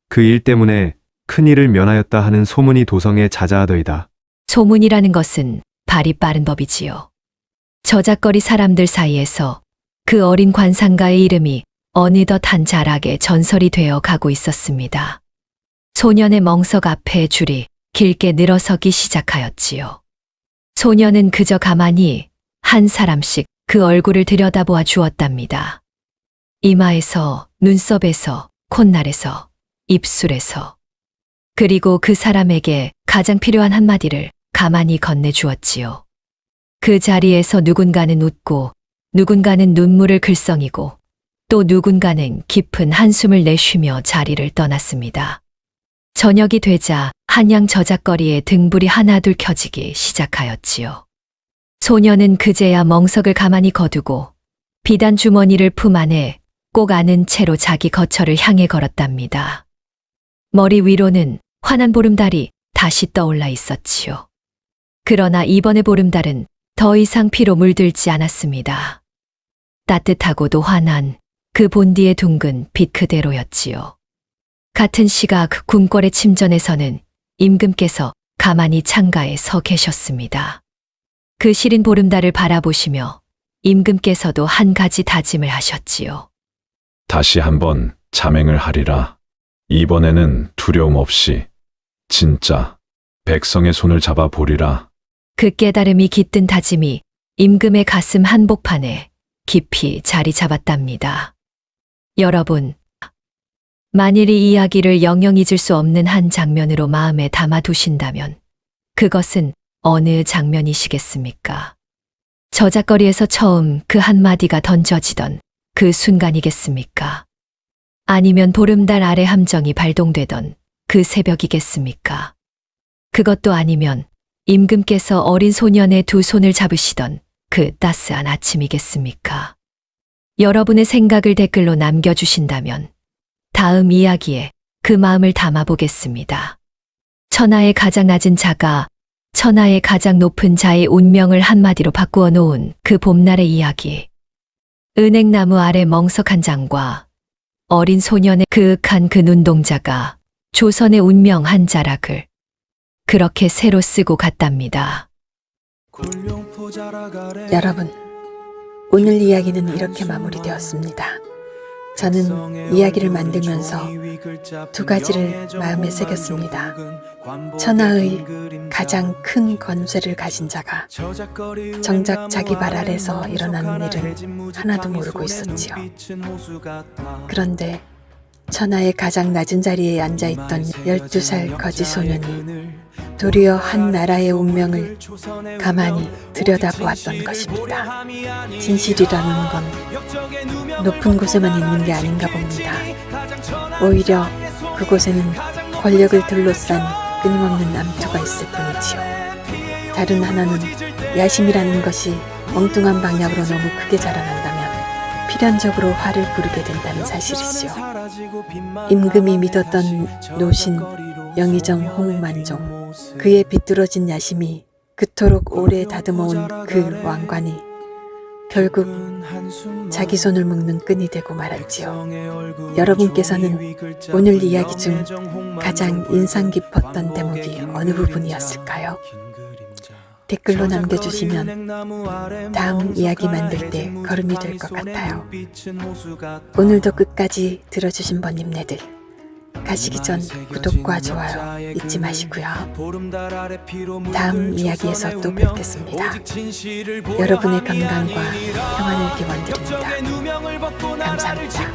그 일 때문에 큰일을 면하였다 하는 소문이 도성에 자자하더이다. 소문이라는 것은 발이 빠른 법이지요. 저작거리 사람들 사이에서 그 어린 관상가의 이름이 어느덧 한 자락에 전설이 되어 가고 있었습니다. 소년의 멍석 앞에 줄이 길게 늘어서기 시작하였지요. 소년은 그저 가만히 한 사람씩 그 얼굴을 들여다보아 주었답니다. 이마에서, 눈썹에서, 콧날에서, 입술에서. 그리고 그 사람에게 가장 필요한 한마디를 가만히 건네주었지요. 그 자리에서 누군가는 웃고, 누군가는 눈물을 글썽이고, 또 누군가는 깊은 한숨을 내쉬며 자리를 떠났습니다. 저녁이 되자 한양 저작거리에 등불이 하나둘 켜지기 시작하였지요. 소년은 그제야 멍석을 가만히 거두고 비단 주머니를 품 안에 꼭 안은 채로 자기 거처를 향해 걸었답니다. 머리 위로는 환한 보름달이 다시 떠올라 있었지요. 그러나 이번의 보름달은 더 이상 피로 물들지 않았습니다. 따뜻하고도 환한 그 본디의 둥근 빛 그대로였지요. 같은 시각 궁궐의 침전에서는 임금께서 가만히 창가에 서 계셨습니다. 그 시린 보름달을 바라보시며 임금께서도 한 가지 다짐을 하셨지요. 다시 한번 자맹을 하리라. 이번에는 두려움 없이 진짜 백성의 손을 잡아 보리라. 그 깨달음이 깃든 다짐이 임금의 가슴 한복판에 깊이 자리 잡았답니다. 여러분, 만일 이 이야기를 영영 잊을 수 없는 한 장면으로 마음에 담아 두신다면 그것은 어느 장면이시겠습니까? 저작거리에서 처음 그 한마디가 던져지던 그 순간이겠습니까? 아니면 보름달 아래 함정이 발동되던 그 새벽이겠습니까? 그것도 아니면 임금께서 어린 소년의 두 손을 잡으시던 그 따스한 아침이겠습니까? 여러분의 생각을 댓글로 남겨주신다면 다음 이야기에 그 마음을 담아보겠습니다. 천하의 가장 낮은 자가 천하의 가장 높은 자의 운명을 한마디로 바꾸어 놓은 그 봄날의 이야기. 은행나무 아래 멍석 한 장과 어린 소년의 그윽한 그 눈동자가 조선의 운명 한 자락을 그렇게 새로 쓰고 갔답니다. 여러분, 오늘 이야기는 이렇게 마무리되었습니다. 저는 이야기를 만들면서 두 가지를 마음에 새겼습니다. 천하의 가장 큰 권세를 가진 자가 정작 자기 발 아래서 일어나는 일은 하나도 모르고 있었지요. 그런데 천하의 가장 낮은 자리에 앉아있던 12살 거지 소년이 도리어 한 나라의 운명을 가만히 들여다보았던 것입니다. 진실이라는 건 높은 곳에만 있는 게 아닌가 봅니다. 오히려 그곳에는 권력을 둘러싼 끊임없는 암투가 있을 뿐이지요. 다른 하나는 야심이라는 것이 엉뚱한 방향으로 너무 크게 자라난다면 필연적으로 화를 부르게 된다는 사실이지요. 임금이 믿었던 노신, 영의정, 홍만종, 그의 비뚤어진 야심이 그토록 오래 다듬어온 그 왕관이 결국 자기 손을 묶는 끈이 되고 말았지요. 여러분께서는 오늘 이야기 중 가장 인상 깊었던 대목이 어느 부분이었을까요? 댓글로 남겨주시면 다음 이야기 만들 때 걸음이 될 것 같아요. 오늘도 끝까지 들어주신 번님네들, 가시기 전 구독과 좋아요 잊지 마시고요. 다음 이야기에서 또 뵙겠습니다. 여러분의 건강과 평안을 기원드립니다. 감사합니다.